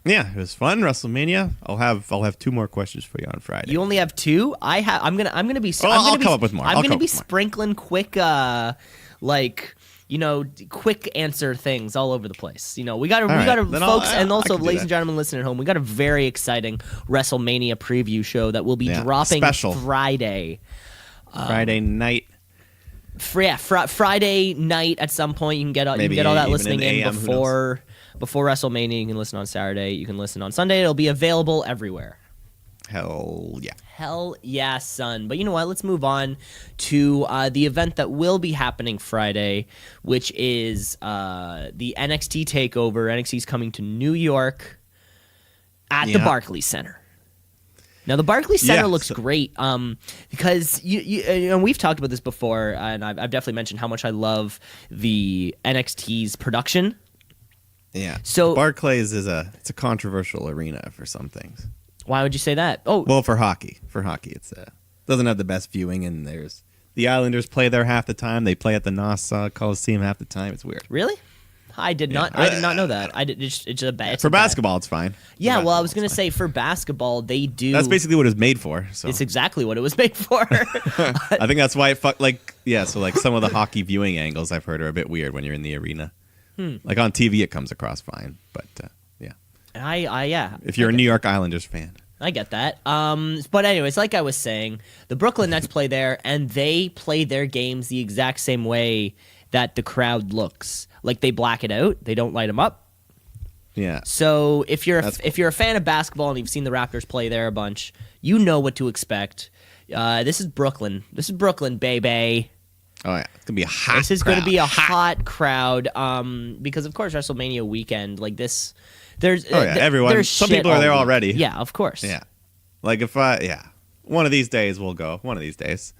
Yeah, it was fun. WrestleMania. I'll have 2 more questions for you on Friday. You only have 2. I'm gonna be. I'll come up with more. I'm I'll gonna come be up with more. sprinkling quick, quick answer things all over the place. We got right. to Then folks, I and also can do ladies that. and gentlemen listening at home, we got a very exciting WrestleMania preview show that will be Yeah, dropping special. Friday. Friday night. Friday night at some point. You can get all Maybe that even listening an in AM, who before WrestleMania. You can listen on Saturday. You can listen on Sunday. It'll be available everywhere. Hell yeah. Hell yeah, son. But you know what? Let's move on to the event that will be happening Friday, which is the NXT TakeOver. NXT's coming to New York at the Yeah. Barclays Center. Now, the Barclays Center Yeah, looks so- great because and we've talked about this before, and I've definitely mentioned how much I love the NXT's production. Yeah. So- Barclays it's a controversial arena for some things. Why would you say that? Oh, Well, for hockey, it's doesn't have the best viewing, and there's The Islanders play there half the time. They play at the Nassau Coliseum half the time. It's weird. Really? I did not know that. For basketball, it's fine. Yeah, well, I was going to say for basketball, they do. That's basically what it's made for. So. It's exactly what it was made for. I think that's why so some of the hockey viewing angles I've heard are a bit weird when you're in the arena. Like on TV, it comes across fine, but yeah. If you're a New York Islanders fan. I get that. But anyways, like I was saying, the Brooklyn Nets play there, and they play their games the exact same way that the crowd looks. Like they black it out. They don't light them up. Yeah. So if you're a fan of basketball and you've seen the Raptors play there a bunch, you know what to expect. This is Brooklyn. This is Brooklyn, baby. Oh yeah, it's gonna be a hot. This is going to be a hot crowd. Because of course WrestleMania weekend, like this. There's everyone. There's some people are there already. Yeah, of course. Yeah. Like one of these days we'll go. One of these days.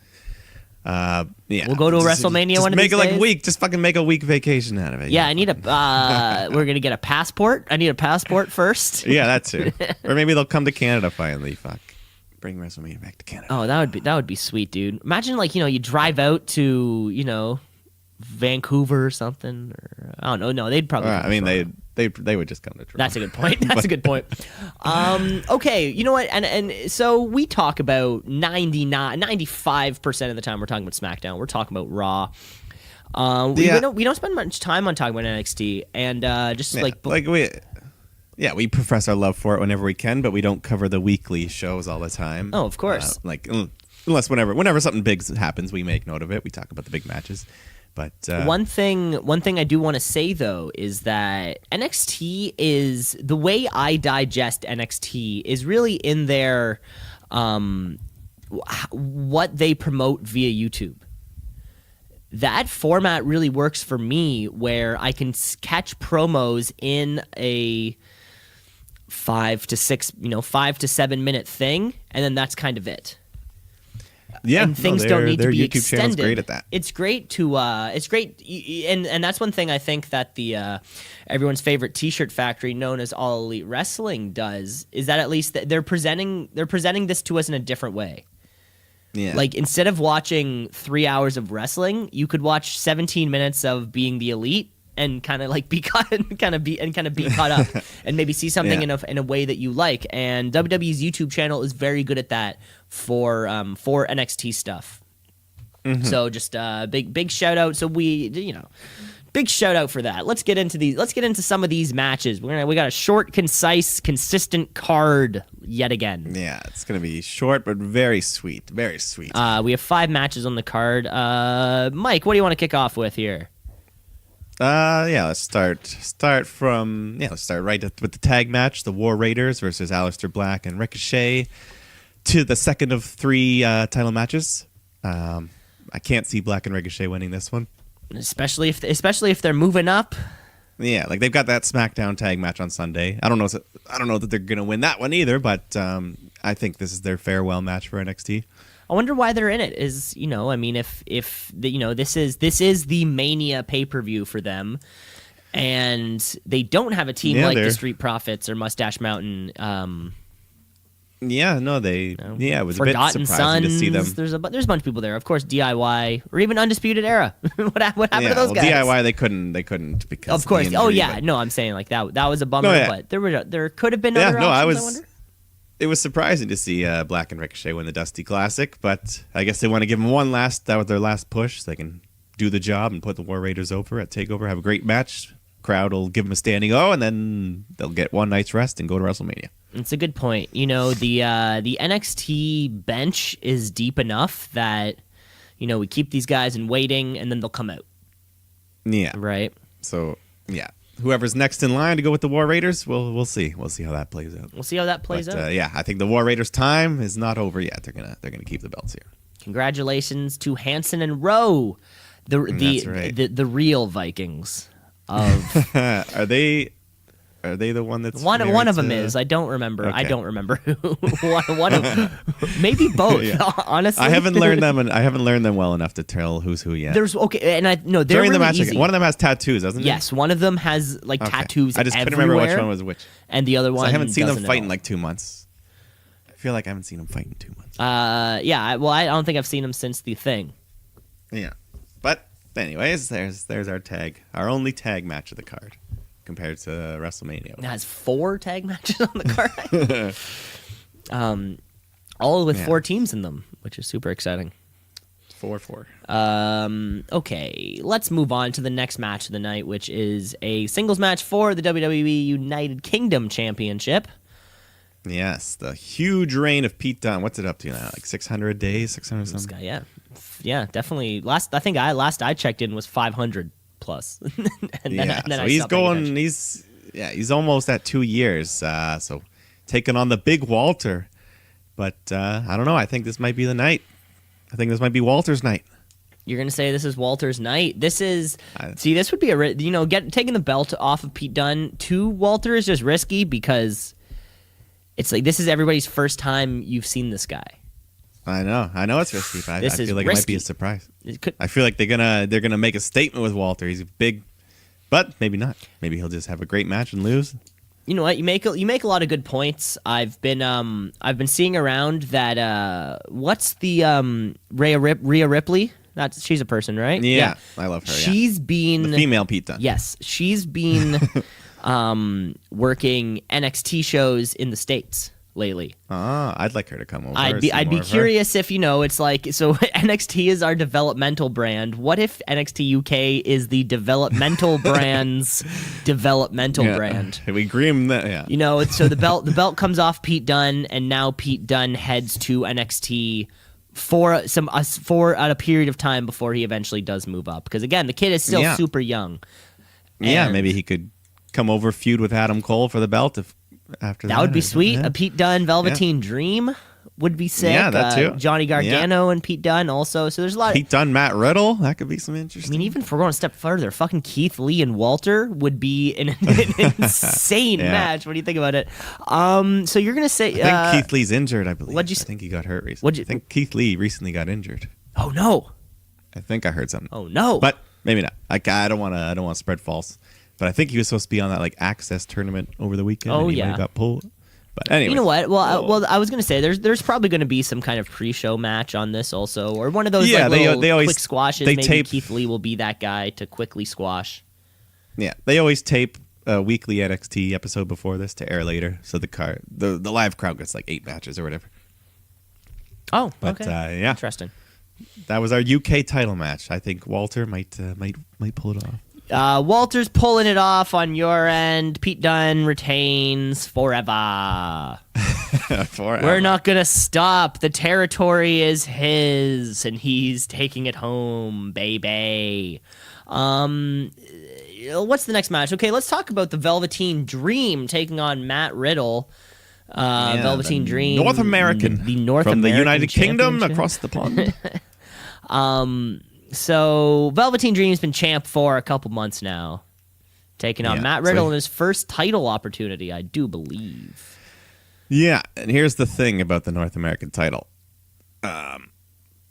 We'll go to a WrestleMania one of these days. Make it like a week. Just fucking make a week vacation out of it. Yeah, I need we're gonna get a passport. I need a passport first. Yeah, that too. Or maybe they'll come to Canada finally. Fuck, bring WrestleMania back to Canada. Oh, that would be sweet, dude. Imagine you drive out to Vancouver or something. Or I don't know. No, they'd probably. I mean, they would just come to Toronto. That's a good point. That's a good point. Okay, you know what? And so we talk about 95% of the time we're talking about SmackDown. We're talking about Raw. We don't spend much time on talking about NXT, and we profess our love for it whenever we can, but we don't cover the weekly shows all the time. Oh, of course. Unless whenever something big happens, we make note of it. We talk about the big matches. But one thing I do want to say though is that NXT is the way I digest NXT is really in their what they promote via YouTube. That format really works for me, where I can catch promos in a 5 to 7 minute thing, and then that's kind of it. Yeah, and things don't need to be YouTube extended. Channel's great at that. It's great to and that's one thing I think that the everyone's favorite T-shirt factory, known as All Elite Wrestling, does, is that at least they're presenting this to us in a different way. Yeah, like instead of watching 3 hours of wrestling, you could watch 17 minutes of being the Elite and kind of be caught up and maybe see something in a way that you like. And WWE's YouTube channel is very good at that for NXT stuff. Mm-hmm. So just big shout out. So big shout out for that. Let's get into some of these matches. We got a short, concise, consistent card yet again. Yeah, it's gonna be short but very sweet. Very sweet. We have 5 matches on the card. Mike, what do you want to kick off with here? Let's start right with the tag match, the War Raiders versus Aleister Black and Ricochet, to the second of 3 title matches. I can't see Black and Ricochet winning this one, especially if they're moving up. Yeah, like they've got that SmackDown tag match on Sunday. I don't know that they're gonna win that one either, but I think this is their farewell match for NXT. I wonder why they're in it. Is if this is the Mania pay-per-view for them, and they don't have a team like the Street Profits or Mustache Mountain. It was a bit Forgotten surprising to see them. There's a bunch of people there. Of course, DIY or even Undisputed Era. what happened to those guys? DIY they couldn't because of course. of the injury, I'm saying like that was a bummer, but there could have been other options. I wonder. It was surprising to see Black and Ricochet win the Dusty Classic, but I guess they want to give them that was their last push, so they can do the job and put the War Raiders over at TakeOver, have a great match. Crowd will give them a standing O, and then they'll get one night's rest and go to WrestleMania. It's a good point. The NXT bench is deep enough that we keep these guys in waiting, and then they'll come out. Yeah. Right. So yeah. Whoever's next in line to go with the War Raiders, we'll see. We'll see how that plays out. We'll see how that plays out. I think the War Raiders' time is not over yet. They're gonna keep the belts here. Congratulations to Hanson and Rowe, the real Vikings. Are they the one that's one of them is? I don't remember. Okay. I don't remember who. one of maybe both. Yeah. Honestly, I haven't learned them well enough to tell who's who yet. They're during really the match. easy. One of them has tattoos, doesn't he? Yes, one of them has tattoos. I just everywhere, couldn't remember which one was which. And the other one, I haven't seen them doesn't fight in like 2 months. I feel like I haven't seen them fight in 2 months. I don't think I've seen them since the thing. Yeah. But anyways, there's our only tag match of the card compared to WrestleMania. It has 4 tag matches on the card. All with 4 teams in them, which is super exciting. 4-4. Okay, let's move on to the next match of the night, which is a singles match for the WWE United Kingdom Championship. Yes, the huge reign of Pete Dunne. What's it up to now? Like 600 days, 600 something? This guy, yeah, definitely. Last I checked in was 500 plus. and then so he's going. He's almost at 2 years. So taking on the big Walter, but I don't know. I think this might be the night. I think this might be Walter's night. You're gonna say this is Walter's night. This is this would be taking the belt off of Pete Dunne to Walter is just risky because it's like this is everybody's first time you've seen this guy. I know it's risky, but I feel like risky. It might be a surprise. I feel like they're gonna make a statement with Walter. He's big, but maybe not. Maybe he'll just have a great match and lose. You know what? You make a lot of good points. I've been seeing around that what's the Rhea Ripley? She's a person, right? Yeah. I love her. She's been the female Pete Dunne. Yes, she's been working NXT shows in the States lately. I'd like her to come over. I'd be curious if it's like so NXT is our developmental brand. What if NXT UK is the developmental brand's developmental brand? We agree on that. Yeah. So the belt comes off Pete Dunne, and now Pete Dunne heads to NXT for a period of time before he eventually does move up. Because again, the kid is still super young. Yeah, maybe he could come over, feud with Adam Cole for the belt after that. That would be sweet. A Pete Dunne Velveteen Dream would be sick. Yeah, that too. Johnny Gargano and Pete Dunne also. So there's a lot. Pete Dunne, Matt Riddle. That could be some interesting. I mean, even if we're going a step further, fucking Keith Lee and Walter would be an insane match. What do you think about it? So you're gonna say? I think Keith Lee's injured. I believe. I think he got hurt recently. I think Keith Lee recently got injured. Oh no! I think I heard something. Oh no! But maybe not. I don't want to spread false. But I think he was supposed to be on that like Access tournament over the weekend. Oh, and he might have got pulled. But anyway, you know what? Well, I was gonna say there's probably gonna be some kind of pre-show match on this also, or one of those they always quick squashes. Maybe Keith Lee will be that guy to quickly squash. Yeah, they always tape a weekly NXT episode before this to air later, so the live crowd gets like 8 matches or whatever. Oh, but, okay. Yeah, interesting. That was our UK title match. I think Walter might pull it off. Walter's pulling it off on your end. Pete Dunne retains forever. We're not going to stop. The territory is his, and he's taking it home, baby. What's the next match? Okay, let's talk about the Velveteen Dream taking on Matt Riddle. Velveteen Dream. North American. The North From American the United Kingdom across the pond. So Velveteen Dream's been champ for a couple months now, taking on Matt Riddle in his first title opportunity, I do believe. Yeah, and here's the thing about the North American title. It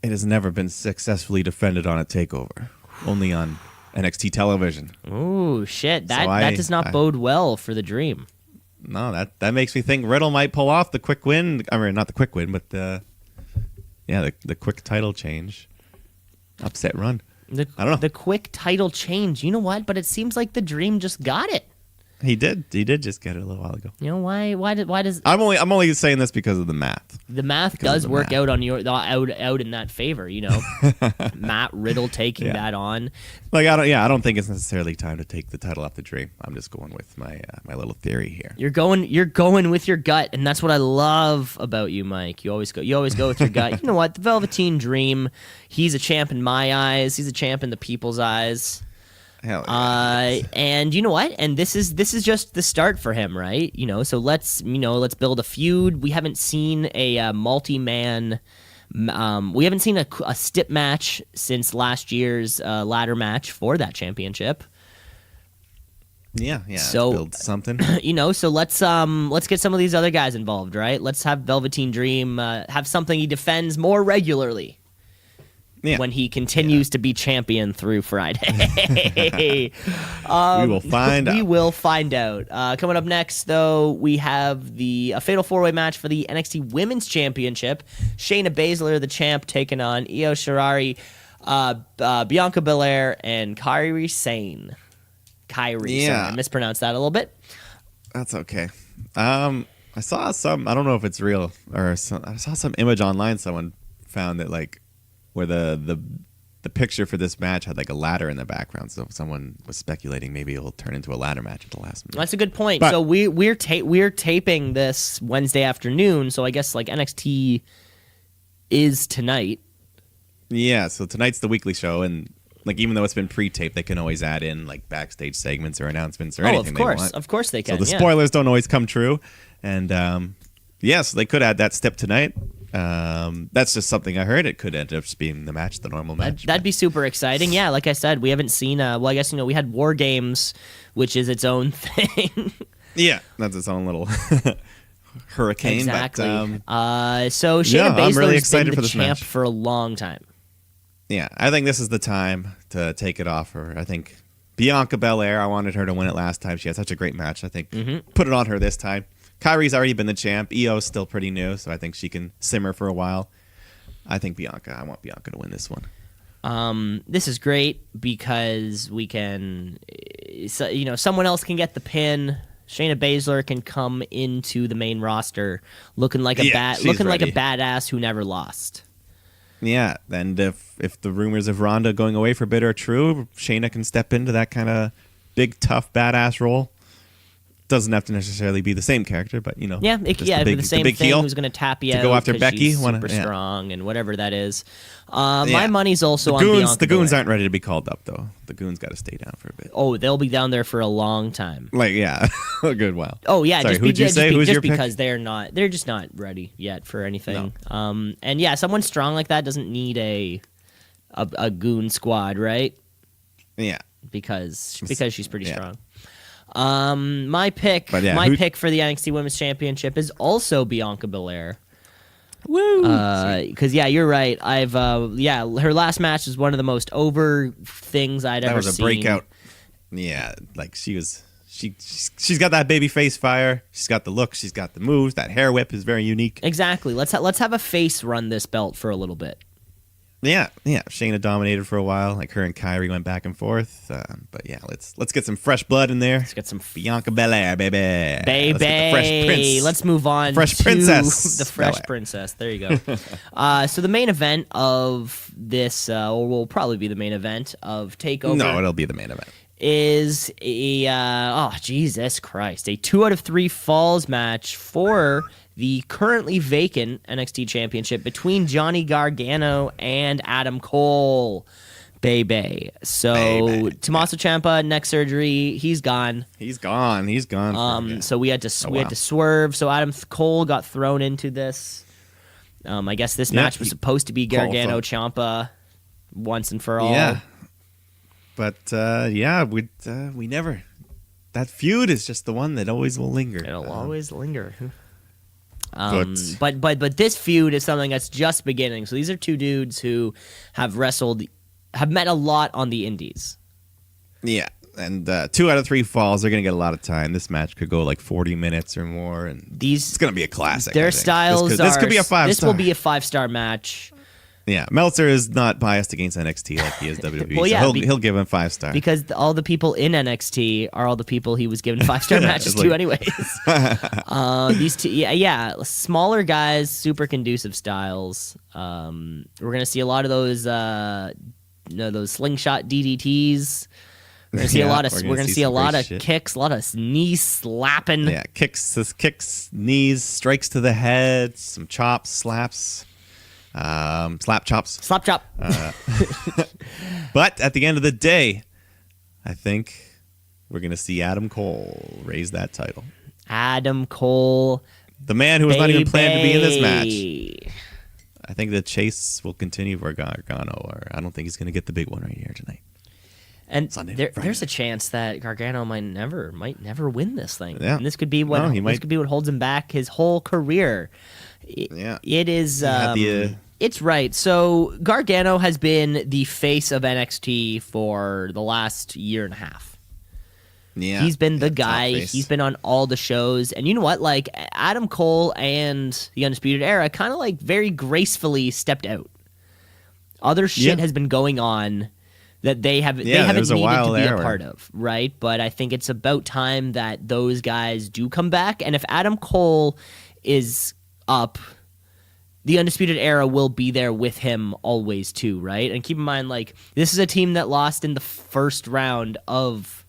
has never been successfully defended on a takeover, only on NXT television. Ooh, shit. That does not bode well for the Dream. No, that makes me think Riddle might pull off the quick win. I mean, not the quick win, but the quick title change. Upset run. I don't know. The quick title change. You know what? But it seems like the Dream just got it. He did just get it a little while ago. You know why does I'm only saying this because of the math. The math does work out on your out in that favor, Matt Riddle taking that on. Like I don't think it's necessarily time to take the title off the Dream. I'm just going with my little theory here. You're going with your gut, and that's what I love about you, Mike. You always go with your gut. You know what? The Velveteen Dream, he's a champ in my eyes. He's a champ in the people's eyes. Hell yeah. And you know what? And this is just the start for him, right? So let's build a feud. We haven't seen a multi-man. We haven't seen a stip match since last year's ladder match for that championship. Yeah. So build something. So let's get some of these other guys involved, right? Let's have Velveteen Dream have something he defends more regularly. Yeah. When he continues to be champion through Friday. We will find out. We will find out. Coming up next, though, we have a Fatal 4-Way match for the NXT Women's Championship. Shayna Baszler, the champ, taking on Io Shirai. Bianca Belair and Kairi Sane. Sorry, I mispronounced that a little bit. That's okay. I saw some. I don't know if it's real I saw some image online. Someone found that like where the picture for this match had like a ladder in the background. So someone was speculating maybe it'll turn into a ladder match at the last minute. That's a good point. But, so we're taping this Wednesday afternoon. So I guess like NXT is tonight. Yeah. So tonight's the weekly show, and like even though it's been pre-taped, they can always add in like backstage segments or announcements or anything. Of course they can. So the spoilers don't always come true, and yes, they could add that step tonight. That's just something I heard. It could end up just being the match, the normal match. That'd be super exciting. Yeah, like I said, we haven't seen. Well, I guess we had War Games, which is its own thing. Yeah, that's its own little hurricane. Exactly. But, so Shayna Baszler really has excited been for the this champ match. for a long time. Yeah, I think this is the time to take it off her. I think Bianca Belair, I wanted her to win it last time. She had such a great match. I think put it on her this time. Kairi's already been the champ. Io's still pretty new, so I think she can simmer for a while. I think I want Bianca to win this one. This is great because we can, someone else can get the pin. Shayna Baszler can come into the main roster looking like a badass who never lost. Yeah, and if the rumors of Ronda going away for a bit are true, Shayna can step into that kind of big, tough, badass role. Doesn't have to necessarily be the same character, but the same big thing. heel Who's going to tap you to go after Becky? She's super strong and whatever that is. My money's also on Bianca. The Goons Belair. aren't ready to be called up though. The Goons got to stay down for a bit. Oh, they'll be down there for a long time. A good while. Oh yeah, sorry, who'd you say? Who's your pick? Because they're just not ready yet for anything. No. And yeah, someone strong like that doesn't need a goon squad, right? Yeah, because she's pretty strong. My pick for the NXT Women's Championship is also Bianca Belair. Woo! Because you're right. Her last match is one of the most over things I'd ever seen. That was a breakout. Yeah, like she's got that baby face fire. She's got the look. She's got the moves. That hair whip is very unique. Exactly. Let's have a face run this belt for a little bit. Yeah. Shayna dominated for a while. Like her and Kairi went back and forth. But yeah, let's get some fresh blood in there. Let's get some Bianca Belair, baby. Let's get the Fresh Prince. Let's move on. Fresh Princess. The Fresh Princess. There you go. So the main event of this, or will probably be the main event of Takeover. No, it'll be the main event. Is Jesus Christ, a 2 out of 3 falls match for the currently vacant NXT Championship between Johnny Gargano and Adam Cole. Baby. So Tommaso Ciampa, neck surgery, he's gone. He's gone. So we had to swerve. So Adam Cole got thrown into this. I guess this match was supposed to be Gargano Ciampa once and for all. Yeah. But we never. That feud is just the one that always will linger. It'll always linger. But this feud is something that's just beginning. So these are two dudes who have met a lot on the indies. Yeah, and 2 out of 3 falls. They're gonna get a lot of time. This match could go like 40 minutes or more, and it's gonna be a classic. Their styles. This could be a 5-star. This will be a 5-star match. Yeah, Meltzer is not biased against NXT like he is WWE. Well, so he'll give him 5-star. Because all the people in NXT are all the people he was giving 5-star matches to anyways. These two, smaller guys, super conducive styles. We're going to see a lot of those slingshot DDTs. We're going to see a lot of kicks, a lot of knee slapping. Yeah, kicks, knees, strikes to the head, some chops, slaps. Slap chop. But at the end of the day, I think we're going to see Adam Cole raise that title. Adam Cole. The man who was not even planned to be in this match. I think the chase will continue for Gargano, or I don't think he's going to get the big one right here tonight. And there's a chance that Gargano might never win this thing. Yeah. And this could be what holds him back his whole career. It is. It's right. So Gargano has been the face of NXT for the last year and a half. Yeah, he's been the guy. He's been on all the shows, and you know what? Like Adam Cole and the Undisputed Era, kind of like very gracefully stepped out Other shit Yeah. has been going on that they haven't there needed was a to while be a there part of, right? But I think it's about time that those guys do come back. And if Adam Cole is up, the Undisputed Era will be there with him always too, right? And keep in mind, like, this is a team that lost in the first round of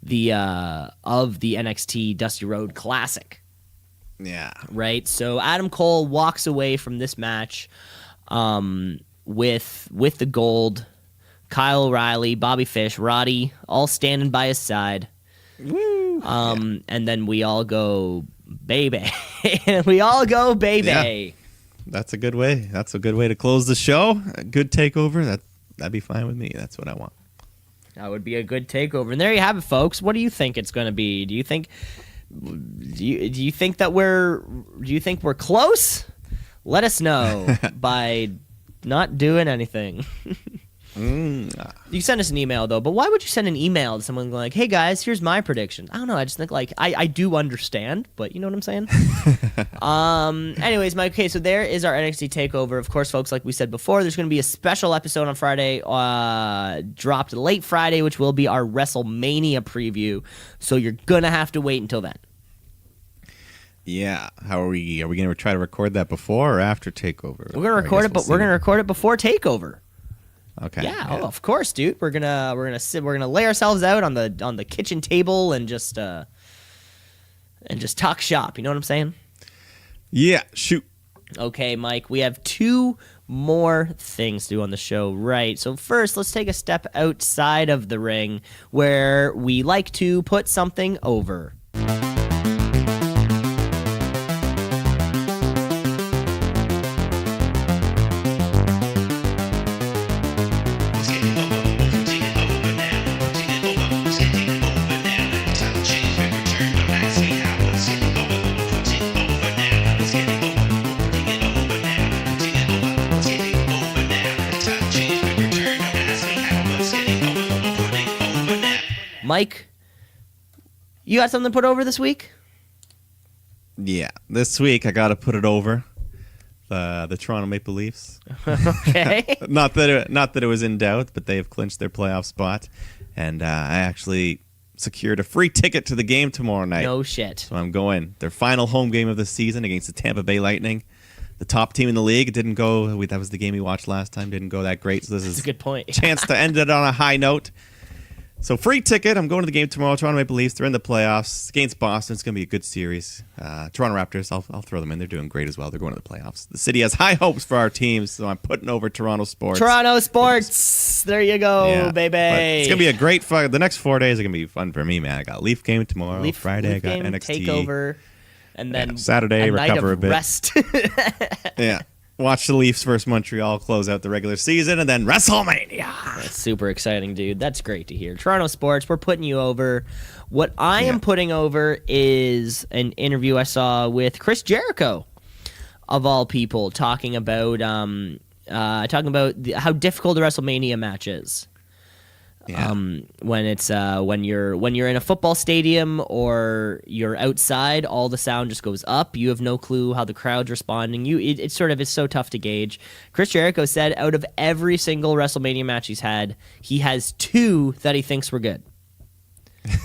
the NXT Dusty Road Classic. Yeah. Right? So Adam Cole walks away from this match with the gold. Kyle O'Reilly, Bobby Fish, Roddy, all standing by his side. Woo. And then we all go, baby. We all go, baby. Yeah. That's a good way. That's a good way to close the show. A good takeover. That'd be fine with me. That's what I want. That would be a good takeover. And there you have it, folks. What do you think it's going to be? Do you think that we're close? Let us know by not doing anything. You send us an email though, but why would you send an email to someone going like, "Hey guys, here's my prediction"? I don't know. I just think like I do understand, but you know what I'm saying. Anyways, Mike. Okay, so there is our NXT takeover. Of course, folks, like we said before, there's going to be a special episode on Friday, dropped late Friday, which will be our WrestleMania preview. So you're gonna have to wait until then. Yeah. How are we? Are we going to try to record that before or after takeover? We're gonna record it, but we're gonna record it before takeover. Okay. Yeah, oh, of course, dude. We're gonna lay ourselves out on the kitchen table and just talk shop. You know what I'm saying? Yeah. Shoot. Okay, Mike. We have 2 more things to do on the show, right? So first, let's take a step outside of the ring, where we like to put something over. Mike, you got something to put over this week? Yeah. This week I got to put it over the Toronto Maple Leafs. Okay. Not that it was in doubt, but they have clinched their playoff spot, and I actually secured a free ticket to the game tomorrow night. No shit. So I'm going their final home game of the season against the Tampa Bay Lightning, the top team in the league. It didn't go. That was the game we watched last time. Didn't go that great. So this is a good point. A chance to end it on a high note. So free ticket. I'm going to the game tomorrow. Toronto Maple Leafs. They're in the playoffs against Boston. It's going to be a good series. Toronto Raptors. I'll throw them in. They're doing great as well. They're going to the playoffs. The city has high hopes for our teams, so I'm putting over Toronto sports. Toronto sports. There you go, baby. But it's going to be a great fun. The next 4 days are going to be fun for me, man. I got Leaf game tomorrow. Friday, Leaf I got game, NXT. Takeover. And then Saturday, a night recover of a bit. Rest. Yeah. Watch the Leafs versus Montreal close out the regular season, and then WrestleMania. That's super exciting, dude. That's great to hear. Toronto sports, we're putting you over. What I am putting over is an interview I saw with Chris Jericho, of all people, talking about how difficult a WrestleMania match is. Yeah. When it's when you're in a football stadium or you're outside, all the sound just goes up. You have no clue how the crowd's responding. It sort of is so tough to gauge. Chris Jericho said out of every single WrestleMania match he's had, he has 2 that he thinks were good.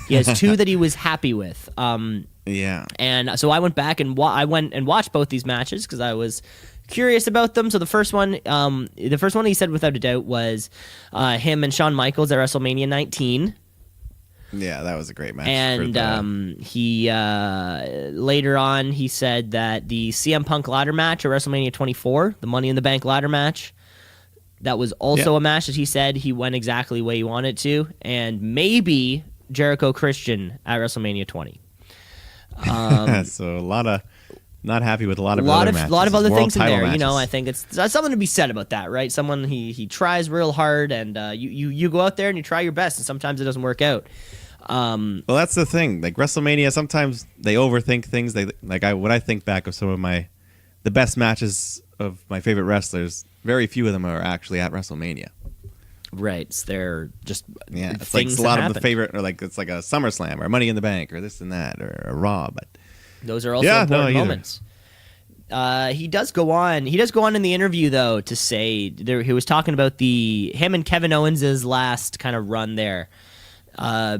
He has 2 that he was happy with. Yeah. And so I went back and watched both these matches because I was curious about them. So the first one he said without a doubt was him and Shawn Michaels at WrestleMania 19. Yeah, that was a great match. And he later on he said that the CM Punk ladder match at WrestleMania 24, the Money in the Bank ladder match, that was also a match that he said he went exactly the way he wanted to, and maybe Jericho Christian at WrestleMania 20. So a lot of not happy with a lot of other things in there. Matches. You know, I think it's something to be said about that, right? Someone he tries real hard, and you go out there and you try your best, and sometimes it doesn't work out. Well, that's the thing. Like WrestleMania, sometimes they overthink things. When I think back of some of the best matches of my favorite wrestlers, very few of them are actually at WrestleMania. Right, they're just it's like a lot of the favorite, or like it's like a SummerSlam or Money in the Bank or this and that or a Raw, but those are also important moments. He does go on. He does go on in the interview though to say he was talking about him and Kevin Owens' last kind of run there,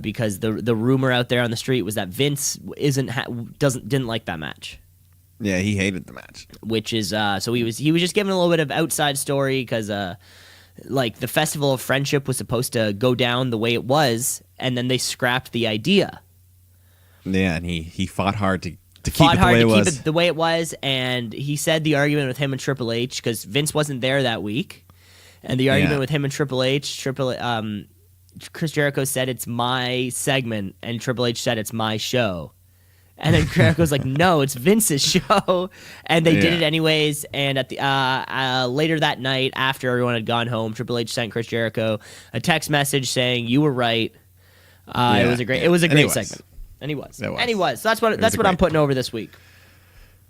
because the rumor out there on the street was that Vince didn't like that match. Yeah, he hated the match. Which is so he was just giving a little bit of outside story because like the Festival of Friendship was supposed to go down the way it was, and then they scrapped the idea. Yeah, and he fought hard to keep it the way it was, and he said the argument with him and Triple H, because Vince wasn't there that week, and the argument with him and Triple H, Chris Jericho said it's my segment, and Triple H said it's my show. And then Jericho's like, no, it's Vince's show. And they did it anyways. And at the later that night, after everyone had gone home, Triple H sent Chris Jericho a text message saying, "You were right." It was a great segment. And he was. So that's what I'm putting over this week.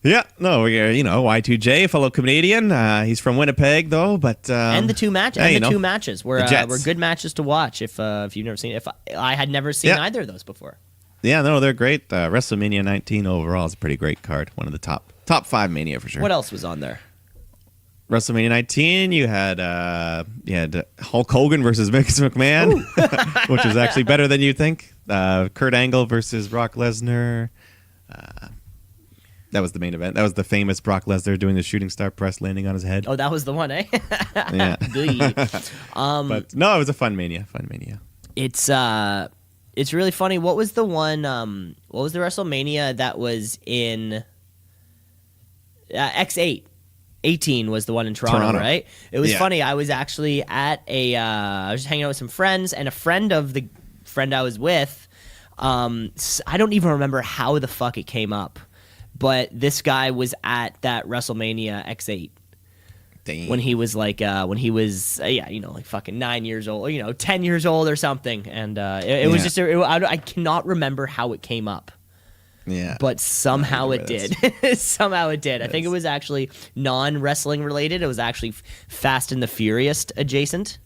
Yeah, no, Y2J, fellow Canadian. He's from Winnipeg though, but and the two matches were good matches to watch. If you've never seen, if I had never seen either of those before. Yeah, no, they're great. WrestleMania 19 overall is a pretty great card. One of the top 5 Mania for sure. What else was on there? WrestleMania 19, you had Hulk Hogan versus Vince McMahon, which is actually better than you think. Kurt Angle versus Brock Lesnar. That was the main event. That was the famous Brock Lesnar doing the shooting star press, landing on his head. Oh, that was the one, eh? Yeah. But no, it was a fun Mania. It's really funny. What was the one? What was the WrestleMania that was in X8? 18 was the one in Toronto, right? It was funny. I was actually at I was just hanging out with some friends, and a friend of the friend I was with. I don't even remember how the fuck it came up, but this guy was at that WrestleMania X8. Dang. When he was like fucking 9 years old, 10 years old or something, and it was just I cannot remember how it came up. Yeah, but somehow it did. Somehow it did. I think it was actually non-wrestling related. It was actually Fast and the Furious adjacent.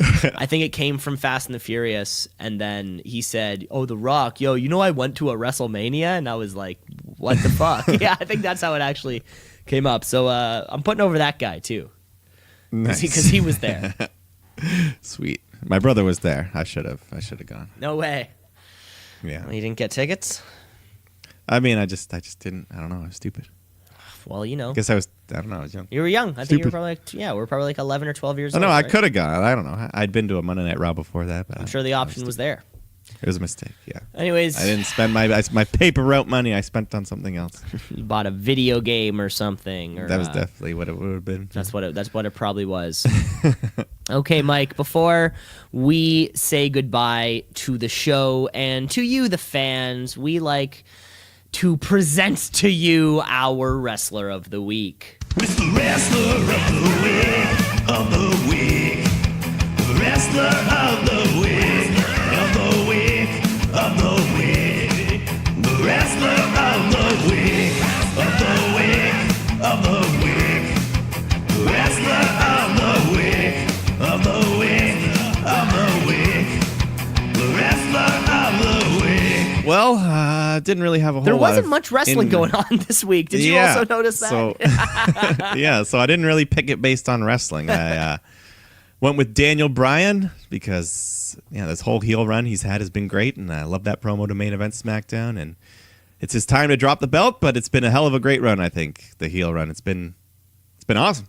I think it came from Fast and the Furious, and then he said, "Oh, The Rock, I went to a WrestleMania," and I was like, "What the fuck?" Yeah, I think that's how it actually came up. So I'm putting over that guy too, because he was there. Sweet. My brother was there. I should have gone. No way. Yeah. You didn't get tickets? I mean, I just didn't. I don't know. I was stupid. Well, I guess I was young. You were young. I think you were probably we're probably like 11 or 12 years old. No, I right? could have gone. I don't know. I'd been to a Monday Night Raw before that, but I'm sure the option was there. It was a mistake, yeah. Anyways, I didn't spend my paper route money. I spent on something else. You bought a video game or something. Or, that was definitely what it would have been. That's what it probably was. Okay, Mike, before we say goodbye to the show and to you, the fans, we like to present to you our Wrestler of the Week. Mr. Wrestler of the Week, of the Week. Wrestler of the Week, of the Week, of the Week. The Wrestler of the Week, of the Week, of the Week. The Wrestler of the Week, of the Week, of the Week. The Wrestler of the Week. Well, didn't really have a whole There lot wasn't much wrestling going on this week. Did you also notice that? So, so I didn't really pick it based on wrestling. I went with Daniel Bryan because this whole heel run he's had has been great, and I love that promo to main event SmackDown, and it's his time to drop the belt, but it's been a hell of a great run, I think, the heel run. It's been awesome.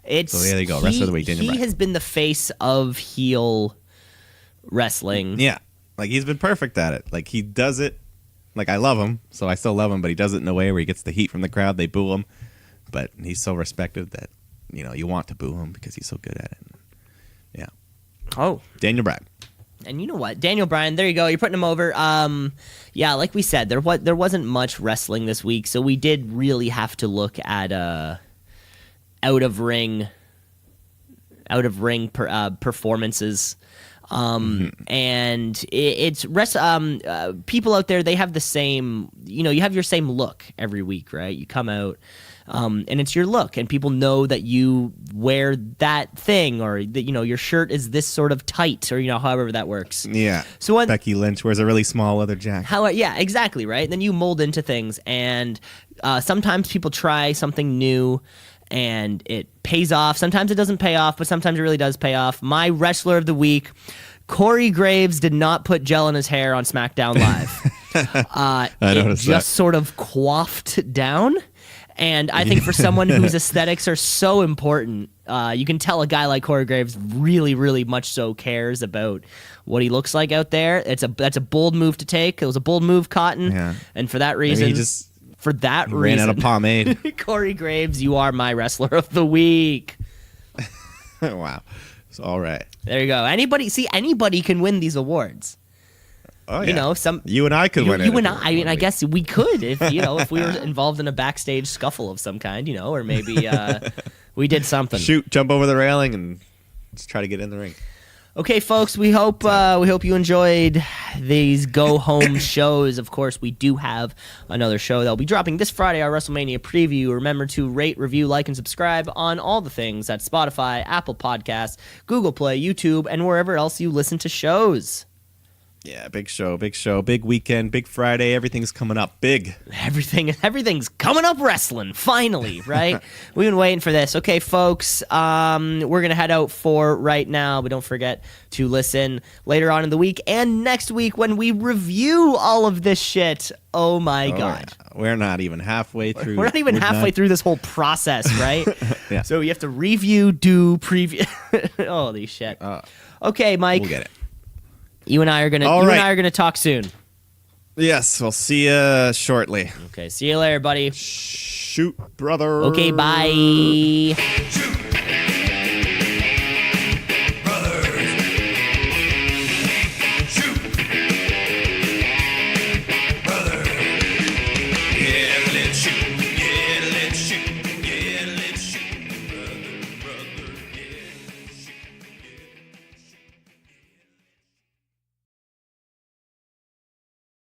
So there you go, Wrestler of the Week, Daniel Bryan. He has been the face of heel wrestling. Yeah. Like, he's been perfect at it. Like, he does it. Like, I love him, so I still love him, but he does it in a way where he gets the heat from the crowd. They boo him. But he's so respected that, you want to boo him because he's so good at it. Yeah. Oh. Daniel Bryan. And you know what? Daniel Bryan, there you go. You're putting him over. Like we said, there wasn't much wrestling this week, so we did really have to look at out of ring performances. And it's people out there, they have the same, you have your same look every week, right? You come out. And it's your look, and people know that you wear that thing, or that your shirt is this sort of tight, or however that works. Yeah. So when Becky Lynch wears a really small leather jacket. Yeah, exactly, right. And then you mold into things, and sometimes people try something new, and it pays off. Sometimes it doesn't pay off, but sometimes it really does pay off. My wrestler of the week, Corey Graves, did not put gel in his hair on SmackDown Live. I noticed it just sort of coiffed down. And I think for someone whose aesthetics are so important, you can tell a guy like Corey Graves really, really much so cares about what he looks like out there. That's a bold move to take. It was a bold move, Cotton. Yeah. And for that reason, ran out of pomade. Corey Graves, you are my wrestler of the week. Wow. It's all right. There you go. Anybody can win these awards. Oh, yeah. Some you and I could win it. You and I guess we could if if we were involved in a backstage scuffle of some kind, or maybe we did something. Jump over the railing and just try to get in the ring. Okay, folks, we hope you enjoyed these go home shows. Of course, we do have another show that will be dropping this Friday, our WrestleMania preview. Remember to rate, review, like, and subscribe on all the things at Spotify, Apple Podcasts, Google Play, YouTube, and wherever else you listen to shows. Yeah, big show, big weekend, big Friday. Everything's coming up big. Everything's coming up wrestling, finally, right? We've been waiting for this. Okay, folks, we're going to head out for right now, but don't forget to listen later on in the week and next week when we review all of this shit. Oh, my God. Yeah. We're not even halfway through. We're not even halfway through this whole process, right? Yeah. So you have to review, do, preview. Holy shit. Okay, Mike. We'll get it. You and I are gonna talk soon. Yes, we'll see you shortly. Okay, see you later, buddy. Shoot, brother. Okay, bye.